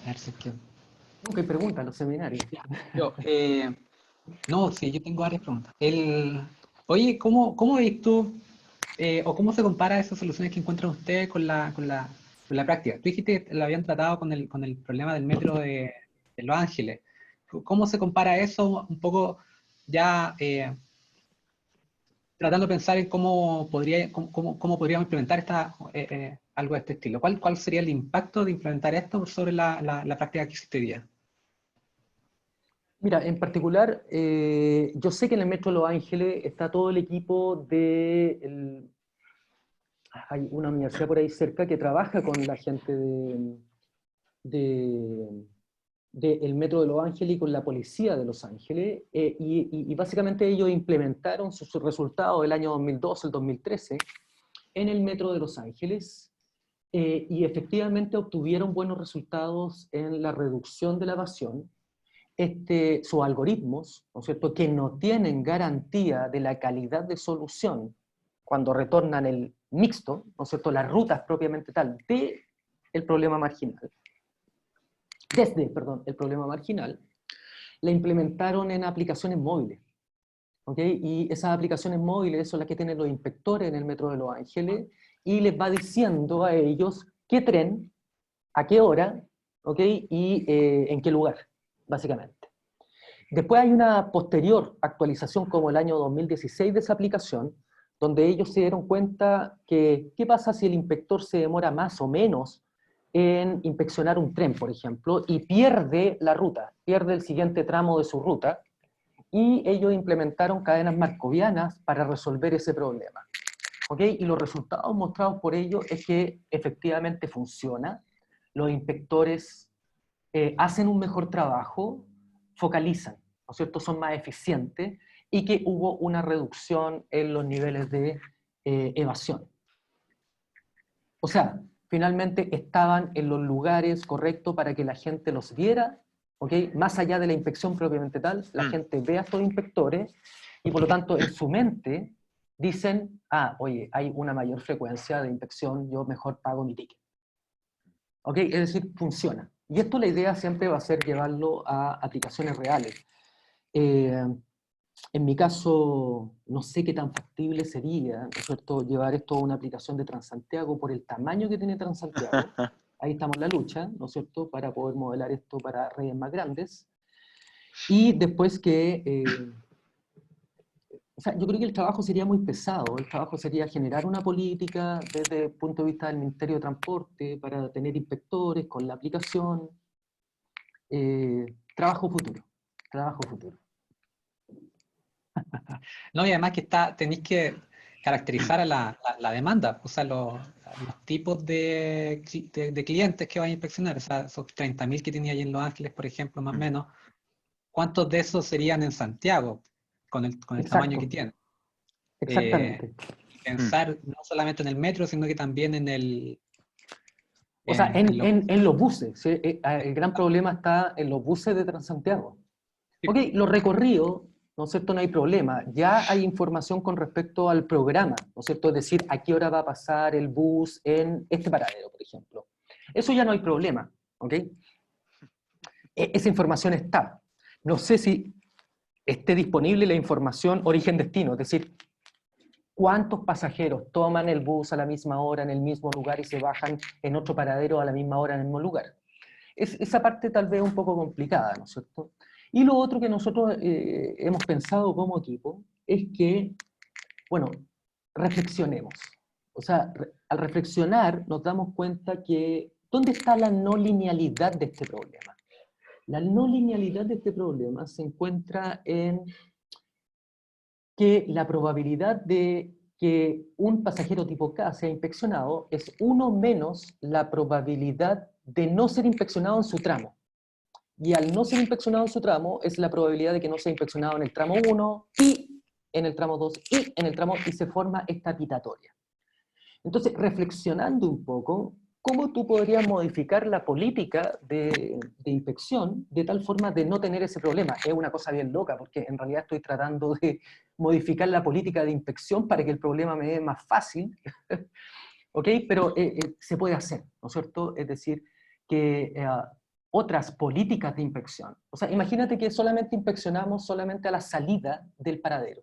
a ver si es que... Ok, pregunta en los seminarios. Yo, no, sí, yo tengo varias preguntas. Oye, ¿cómo ves tú, o cómo se compara esas soluciones que encuentran ustedes con la práctica? Tú dijiste que lo habían tratado con el problema del metro de Los Ángeles. ¿Cómo se compara eso un poco ya tratando de pensar en cómo podríamos implementar algo de este estilo? ¿Cuál sería el impacto de implementar esto sobre la práctica que existe hoy día? Mira, en particular, yo sé que en el Metro de Los Ángeles está todo el equipo hay una universidad por ahí cerca que trabaja con la gente del Metro de Los Ángeles y con la policía de Los Ángeles, y básicamente ellos implementaron sus resultados del año 2012, el 2013, en el Metro de Los Ángeles, y efectivamente obtuvieron buenos resultados en la reducción de la evasión. Sus algoritmos, ¿no es cierto?, que no tienen garantía de la calidad de solución cuando retornan el mixto, ¿no es cierto?, las rutas propiamente tal el problema marginal, el problema marginal, la implementaron en aplicaciones móviles. ¿Ok? Y esas aplicaciones móviles son las que tienen los inspectores en el Metro de Los Ángeles y les va diciendo a ellos qué tren, a qué hora, ¿ok? Y en qué lugar, básicamente. Después hay una posterior actualización como el año 2016 de esa aplicación, donde ellos se dieron cuenta que qué pasa si el inspector se demora más o menos en inspeccionar un tren, por ejemplo, y pierde la ruta, pierde el siguiente tramo de su ruta, y ellos implementaron cadenas markovianas para resolver ese problema. ¿Ok? Y los resultados mostrados por ellos es que efectivamente funciona, los inspectores hacen un mejor trabajo, focalizan, ¿no es cierto?, son más eficientes, y que hubo una reducción en los niveles de evasión. O sea, finalmente estaban en los lugares correctos para que la gente los viera, ¿ok? Más allá de la inspección propiamente tal, la gente ve a estos inspectores y por lo tanto en su mente dicen, oye, hay una mayor frecuencia de inspección, yo mejor pago mi ticket. ¿Ok? Es decir, funciona. Y esto la idea siempre va a ser llevarlo a aplicaciones reales. En mi caso, no sé qué tan factible sería, ¿no es cierto?, llevar esto a una aplicación de Transantiago por el tamaño que tiene Transantiago. Ahí estamos en la lucha, ¿no es cierto?, para poder modelar esto para redes más grandes. Y después o sea, yo creo que el trabajo sería muy pesado. El trabajo sería generar una política desde el punto de vista del Ministerio de Transporte para tener inspectores con la aplicación. Trabajo futuro, trabajo futuro. No, y además que tenéis que caracterizar a la demanda, o sea, los tipos de clientes que van a inspeccionar, o sea, esos 30.000 que tenía ahí en Los Ángeles, por ejemplo, más o menos, ¿cuántos de esos serían en Santiago, con el tamaño que Exacto, tiene? exactamente. Y pensar no solamente en el metro, sino que también O sea, en los... en los buses. ¿Sí? El gran problema está en los buses de Transantiago. Ok, los recorridos, ¿no es cierto? No hay problema. Ya hay información con respecto al programa, ¿no es cierto? Es decir, a qué hora va a pasar el bus en este paradero, por ejemplo. Eso ya no hay problema, ¿ok? Esa información está. No sé si esté disponible la información origen-destino, es decir, cuántos pasajeros toman el bus a la misma hora en el mismo lugar y se bajan en otro paradero a la misma hora en el mismo lugar. Esa parte tal vez un poco complicada, ¿no es cierto? Y lo otro que nosotros hemos pensado como equipo es que, bueno, reflexionemos. O sea, al reflexionar nos damos cuenta que, ¿dónde está la no linealidad de este problema? La no linealidad de este problema se encuentra en que la probabilidad de que un pasajero tipo K sea inspeccionado es 1 menos la probabilidad de no ser inspeccionado en su tramo. Y al no ser inspeccionado en su tramo, es la probabilidad de que no sea inspeccionado en el tramo 1 y en el tramo 2 y en el tramo, y se forma esta pitatoria. Entonces, reflexionando un poco, ¿cómo tú podrías modificar la política de inspección de tal forma de no tener ese problema? Es una cosa bien loca, porque en realidad estoy tratando de modificar la política de inspección para que el problema me dé más fácil, ¿ok? Pero se puede hacer, ¿no es cierto? Es decir, que otras políticas de inspección. O sea, imagínate que solamente inspeccionamos solamente a la salida del paradero.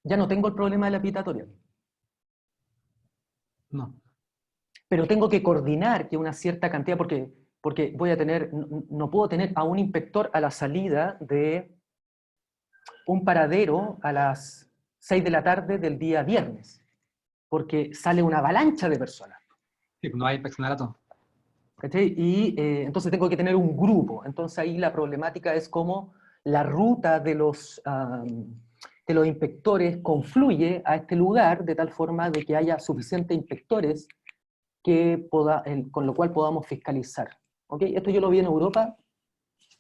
Ya no tengo el problema de la pitatoria. No. Pero tengo que coordinar que una cierta cantidad, porque voy a tener, no puedo tener a un inspector a la salida de un paradero a las 6 de la tarde del día viernes, porque sale una avalancha de personas. Sí, no hay que inspeccionar a todos. ¿Cachai? Y entonces tengo que tener un grupo. Entonces ahí la problemática es cómo la ruta de los inspectores confluye a este lugar de tal forma de que haya suficientes inspectores con lo cual podamos fiscalizar. ¿Okay? Esto yo lo vi en Europa,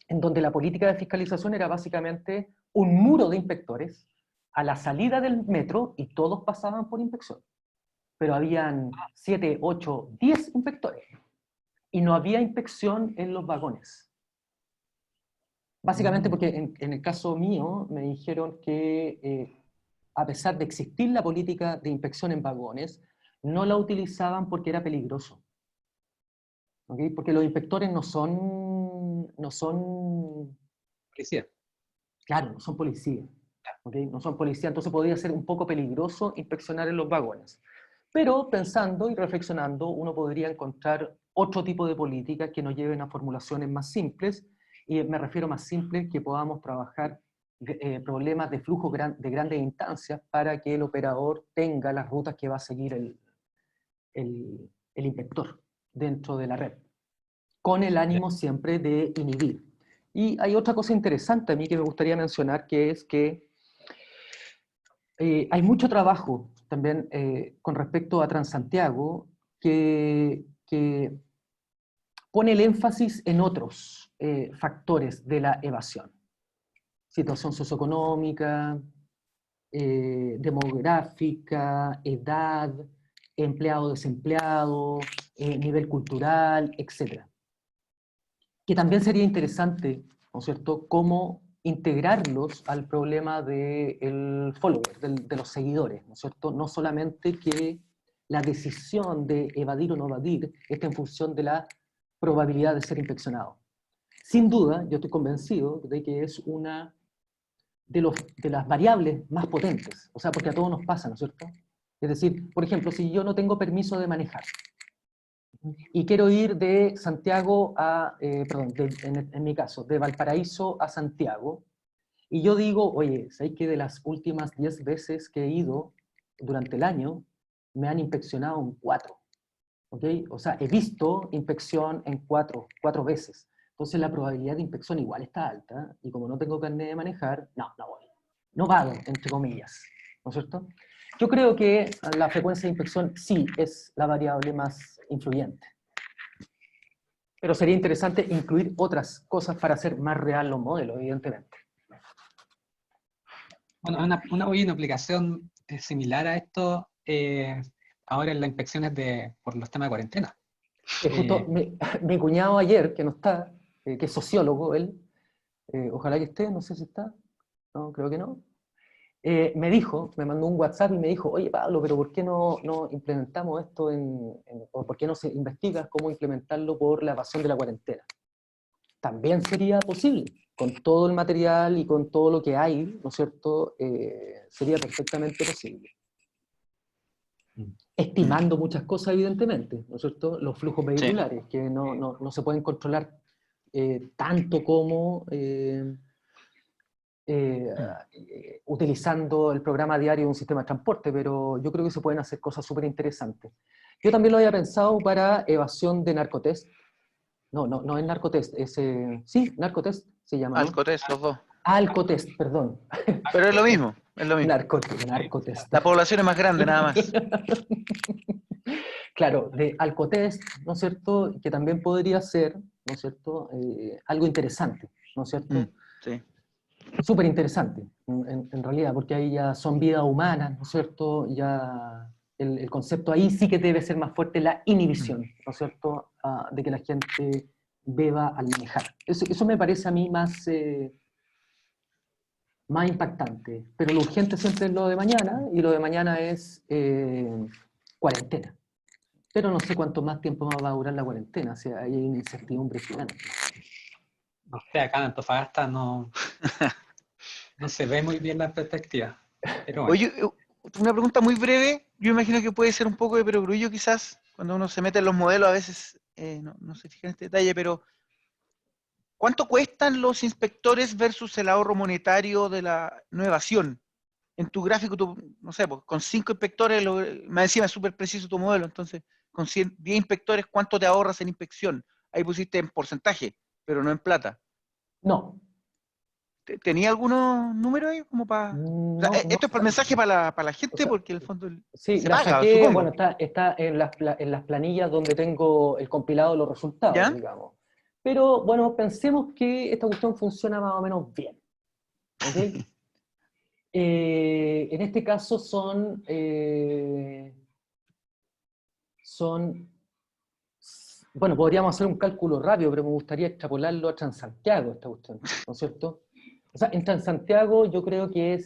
en donde la política de fiscalización era básicamente un muro de inspectores a la salida del metro y todos pasaban por inspección. Pero habían 7, 8, 10 inspectores y no había inspección en los vagones. Básicamente porque en el caso mío me dijeron que a pesar de existir la política de inspección en vagones, no la utilizaban porque era peligroso. ¿Okay? Porque los inspectores no son, Policía. claro, no son policías. ¿Okay? No son policías, entonces podría ser un poco peligroso inspeccionar en los vagones. Pero pensando y reflexionando, uno podría encontrar otro tipo de políticas que nos lleven a formulaciones más simples, y me refiero más simples que podamos trabajar problemas de flujo de grandes instancias para que el operador tenga las rutas que va a seguir el inspector dentro de la red, con el ánimo siempre de inhibir. Y hay otra cosa interesante a mí que me gustaría mencionar, que es que hay mucho trabajo también con respecto a Transantiago que pone el énfasis en otros factores de la evasión. Situación socioeconómica, demográfica, edad, empleado-desempleado, nivel cultural, etc. Que también sería interesante, ¿no es cierto?, cómo integrarlos al problema del follower, de los seguidores, ¿no es cierto? No solamente que la decisión de evadir o no evadir esté en función de la probabilidad de ser inspeccionado. sin duda, yo estoy convencido de que es una de las variables más potentes, o sea, porque a todos nos pasa, ¿no es cierto? Es decir, por ejemplo, si yo no tengo permiso de manejar y quiero ir de Santiago a, en mi caso, de Valparaíso a Santiago, y yo digo, oye, ¿sabes que de las últimas 10 veces que he ido durante el año, me han inspeccionado en 4? ¿Ok? O sea, he visto inspección en 4 veces. Entonces la probabilidad de inspección igual está alta, y como no tengo carnet de manejar, no voy. No vago, entre comillas, ¿no es cierto? Yo creo que la frecuencia de inspección sí es la variable más influyente. Pero sería interesante incluir otras cosas para hacer más real los modelos, evidentemente. Bueno, una aplicación similar a esto ahora en las inspecciones por los temas de cuarentena. Justo mi cuñado ayer, que no está, que es sociólogo, él, ojalá que esté, no sé si está, no, creo que no, me mandó un WhatsApp y me dijo, oye Pablo, pero ¿por qué no implementamos esto o por qué no se investiga cómo implementarlo por la evasión de la cuarentena? También sería posible, con todo el material y con todo lo que hay, ¿no es cierto? Sería perfectamente posible. Estimando muchas cosas, evidentemente, ¿no es cierto? Los flujos vehiculares, que no se pueden controlar tanto como utilizando el programa diario de un sistema de transporte, pero yo creo que se pueden hacer cosas súper interesantes. Yo también lo había pensado para evasión de narcotest. No es narcotest, sí, narcotest se llama, ¿no? Alcotés, los dos. Alcotest, perdón. Pero es lo mismo, es lo mismo. Narcotest. La población es más grande, nada más. Claro, de Alcotest, ¿no es cierto? Que también podría ser, ¿no es cierto? Algo interesante, ¿no es cierto? Sí. Súper interesante, en realidad, porque ahí ya son vidas humanas, ¿no es cierto? Ya el concepto ahí sí que debe ser más fuerte, la inhibición, ¿no es cierto? De que la gente beba al manejar. Eso me parece a mí más impactante, pero lo urgente siempre es lo de mañana, y lo de mañana es cuarentena. Pero no sé cuánto más tiempo más va a durar la cuarentena, o sea, hay una incertidumbre gigante. No sé, acá en Antofagasta no se ve muy bien la perspectiva. Pero bueno. Oye, una pregunta muy breve, yo imagino que puede ser un poco de perogrullo quizás, cuando uno se mete en los modelos a veces no se fija en este detalle, pero ¿cuánto cuestan los inspectores versus el ahorro monetario de la no evasión? En tu gráfico, no sé, pues, con 5 inspectores, más encima es súper preciso tu modelo, entonces con 10 inspectores, ¿cuánto te ahorras en inspección? Ahí pusiste en porcentaje, pero no en plata. No, ¿Tenía algunos números ahí como para...? O sea, no, esto es para el mensaje para la o gente sea, porque en el fondo sí, se la paga, saqué, supongo. bueno, está en las planillas donde tengo el compilado de los resultados, ¿Ya? digamos. Pero bueno, pensemos que esta cuestión funciona más o menos bien. ¿Ok? En este caso bueno, podríamos hacer un cálculo rápido, pero me gustaría extrapolarlo a Transantiago, esta cuestión, ¿no es cierto? O sea, en Transantiago yo creo que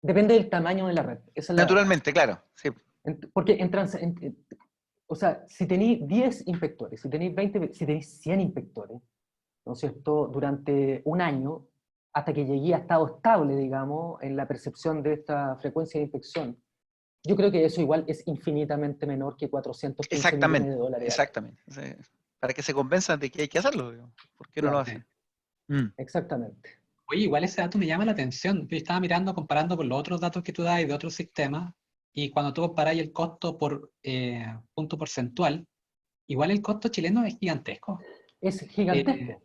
depende del tamaño de la red, esa es la verdad. Naturalmente, claro. Sí. Porque o sea, si tenéis 10 inspectores, si tenéis 20, si tenéis 100 inspectores, ¿no es cierto?, durante un año, hasta que llegué a estado estable, digamos, en la percepción de esta frecuencia de inspección, yo creo que eso igual es infinitamente menor que 415 millones de Exactamente, dólares al año. exactamente. O sea, para que se convenzan de que hay que hacerlo, digamos. ¿Por qué no lo Claro, hacen? Mm. exactamente. Oye, igual ese dato me llama la atención. Yo estaba mirando, comparando con los otros datos que tú das de otros sistemas, y cuando tú comparas el costo por punto porcentual, igual el costo chileno es gigantesco. Es Eh, gigantesco.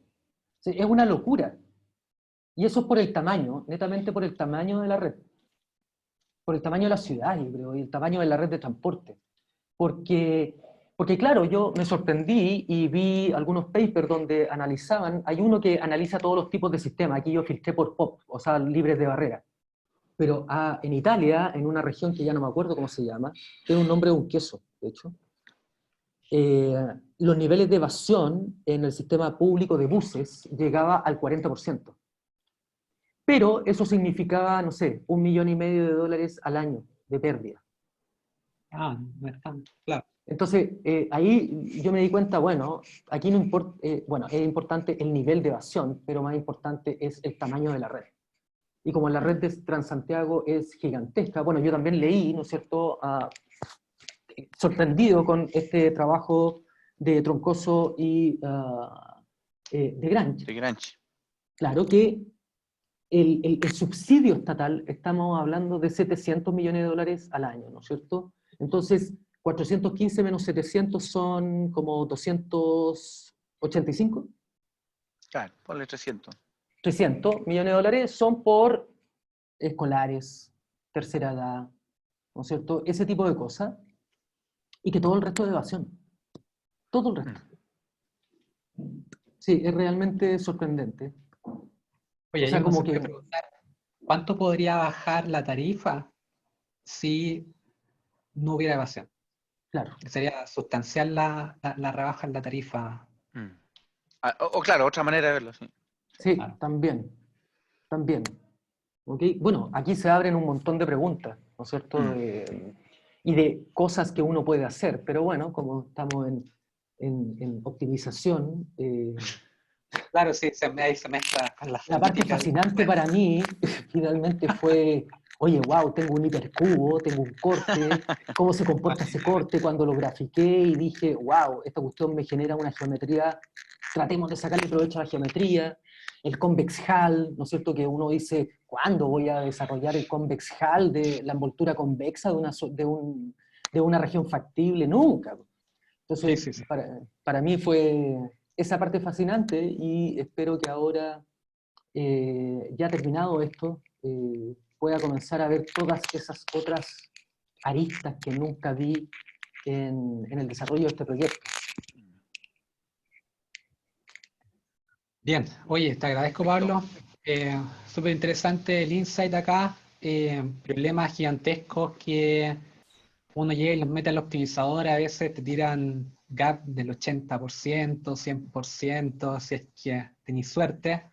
Sí, es una locura. Y eso es por el tamaño, netamente por el tamaño de la red, por el tamaño de la ciudad, yo creo, y el tamaño de la red de transporte. Porque claro, yo me sorprendí y vi algunos papers donde analizaban, hay uno que analiza todos los tipos de sistemas, aquí yo filtré por POP, o sea, libres de barrera. Pero en Italia, en una región que ya no me acuerdo cómo se llama, tiene un nombre de un queso, de hecho, los niveles de evasión en el sistema público de buses llegaba al 40%. Pero eso significaba, no sé, $1,5 millones al año de pérdida. no es tan, claro. Entonces, ahí yo me di cuenta, bueno, aquí no importa, bueno, es importante el nivel de evasión, pero más importante es el tamaño de la red. Y como la red de Transantiago es gigantesca, bueno, yo también leí, ¿no es cierto?, sorprendido con este trabajo de Troncoso y de Grange. De Grange. Claro que el subsidio estatal, estamos hablando de 700 millones de dólares al año, ¿no es cierto? Entonces, 415 menos 700 son como 285. Claro, ponle 300. 300 millones de dólares son por escolares, tercera edad, ¿no es cierto? Ese tipo de cosas. Y que todo el resto es evasión. Todo el resto. Sí, es realmente sorprendente. Oye, O yo sea, me como puede que, preguntar, ¿cuánto podría bajar la tarifa si no hubiera evasión? claro, Sería sustancial la rebaja en la tarifa. Mm. O claro, otra manera de verlo, sí. sí, Claro. también, también. ¿Ok? Bueno, aquí se abren un montón de preguntas, ¿no es cierto? Mm. Y de cosas que uno puede hacer, pero bueno, como estamos en optimización, Claro, sí, ahí se mezcla con la la parte política. fascinante para mí finalmente fue, oye, wow, tengo un hipercubo, tengo un corte, cómo se comporta ese corte cuando lo grafiqué y dije, wow, esta cuestión me genera una geometría, tratemos de sacarle provecho a la geometría, el convex hull, ¿no es cierto? Que uno dice, ¿cuándo voy a desarrollar el convex hull de la envoltura convexa de una región factible? Nunca. Sí, Entonces, sí, sí. para mí fue esa parte fascinante y espero que ahora ya terminado esto, pueda comenzar a ver todas esas otras aristas que nunca vi en el desarrollo de este proyecto. Bien, oye, te agradezco, Pablo. Súper interesante el insight acá. Problemas gigantescos que uno llega y los mete al optimizador, a veces te tiran gap del 80%, 100%, si es que tenéis suerte.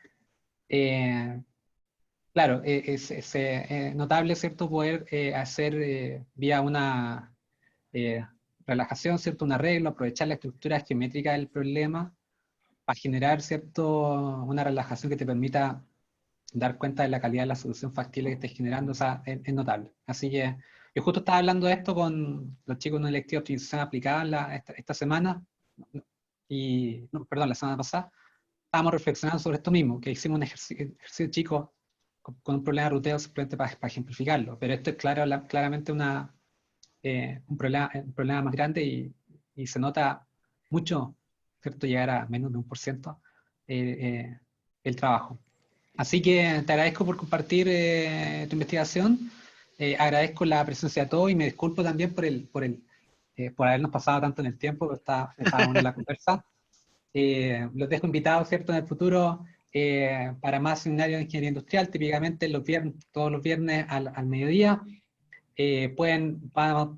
Eh, claro, es notable, ¿cierto?, poder hacer vía una eh, relajación, ¿cierto?, un arreglo, aprovechar la estructura geométrica del problema para generar, ¿cierto?, una relajación que te permita dar cuenta de la calidad de la solución factible que estés generando, o sea, es notable. Así que yo justo estaba hablando de esto con los chicos en un electivo de optimización aplicada esta semana, y, no, perdón, la semana pasada, estábamos reflexionando sobre esto mismo, que hicimos un ejercicio chico con un problema de ruteo simplemente para ejemplificarlo, pero esto es claramente un problema más grande y se nota mucho, ¿cierto?, llegar a menos de 1% el trabajo. Así que te agradezco por compartir tu investigación, agradezco la presencia de todos y me disculpo también por habernos pasado tanto en el tiempo, pero estaba buena la conversa. Los dejo invitados, ¿cierto?, en el futuro para más seminarios de ingeniería industrial, típicamente todos los viernes al mediodía. Van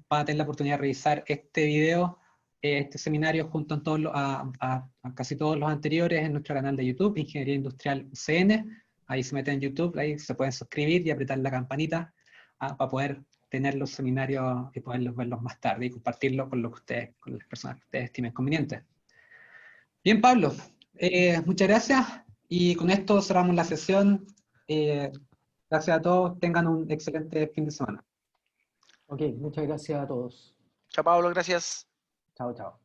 a tener la oportunidad de revisar este video, este seminario junto a casi todos los anteriores en nuestro canal de YouTube, Ingeniería Industrial UCN. Ahí se meten en YouTube, ahí se pueden suscribir y apretar la campanita para poder tener los seminarios y poderlos verlos más tarde y compartirlo con con las personas que ustedes estimen convenientes. Bien, Pablo, muchas gracias y con esto cerramos la sesión. Gracias a todos, tengan un excelente fin de semana. Ok, muchas gracias a todos. Chao, Pablo, gracias. Chao, chao.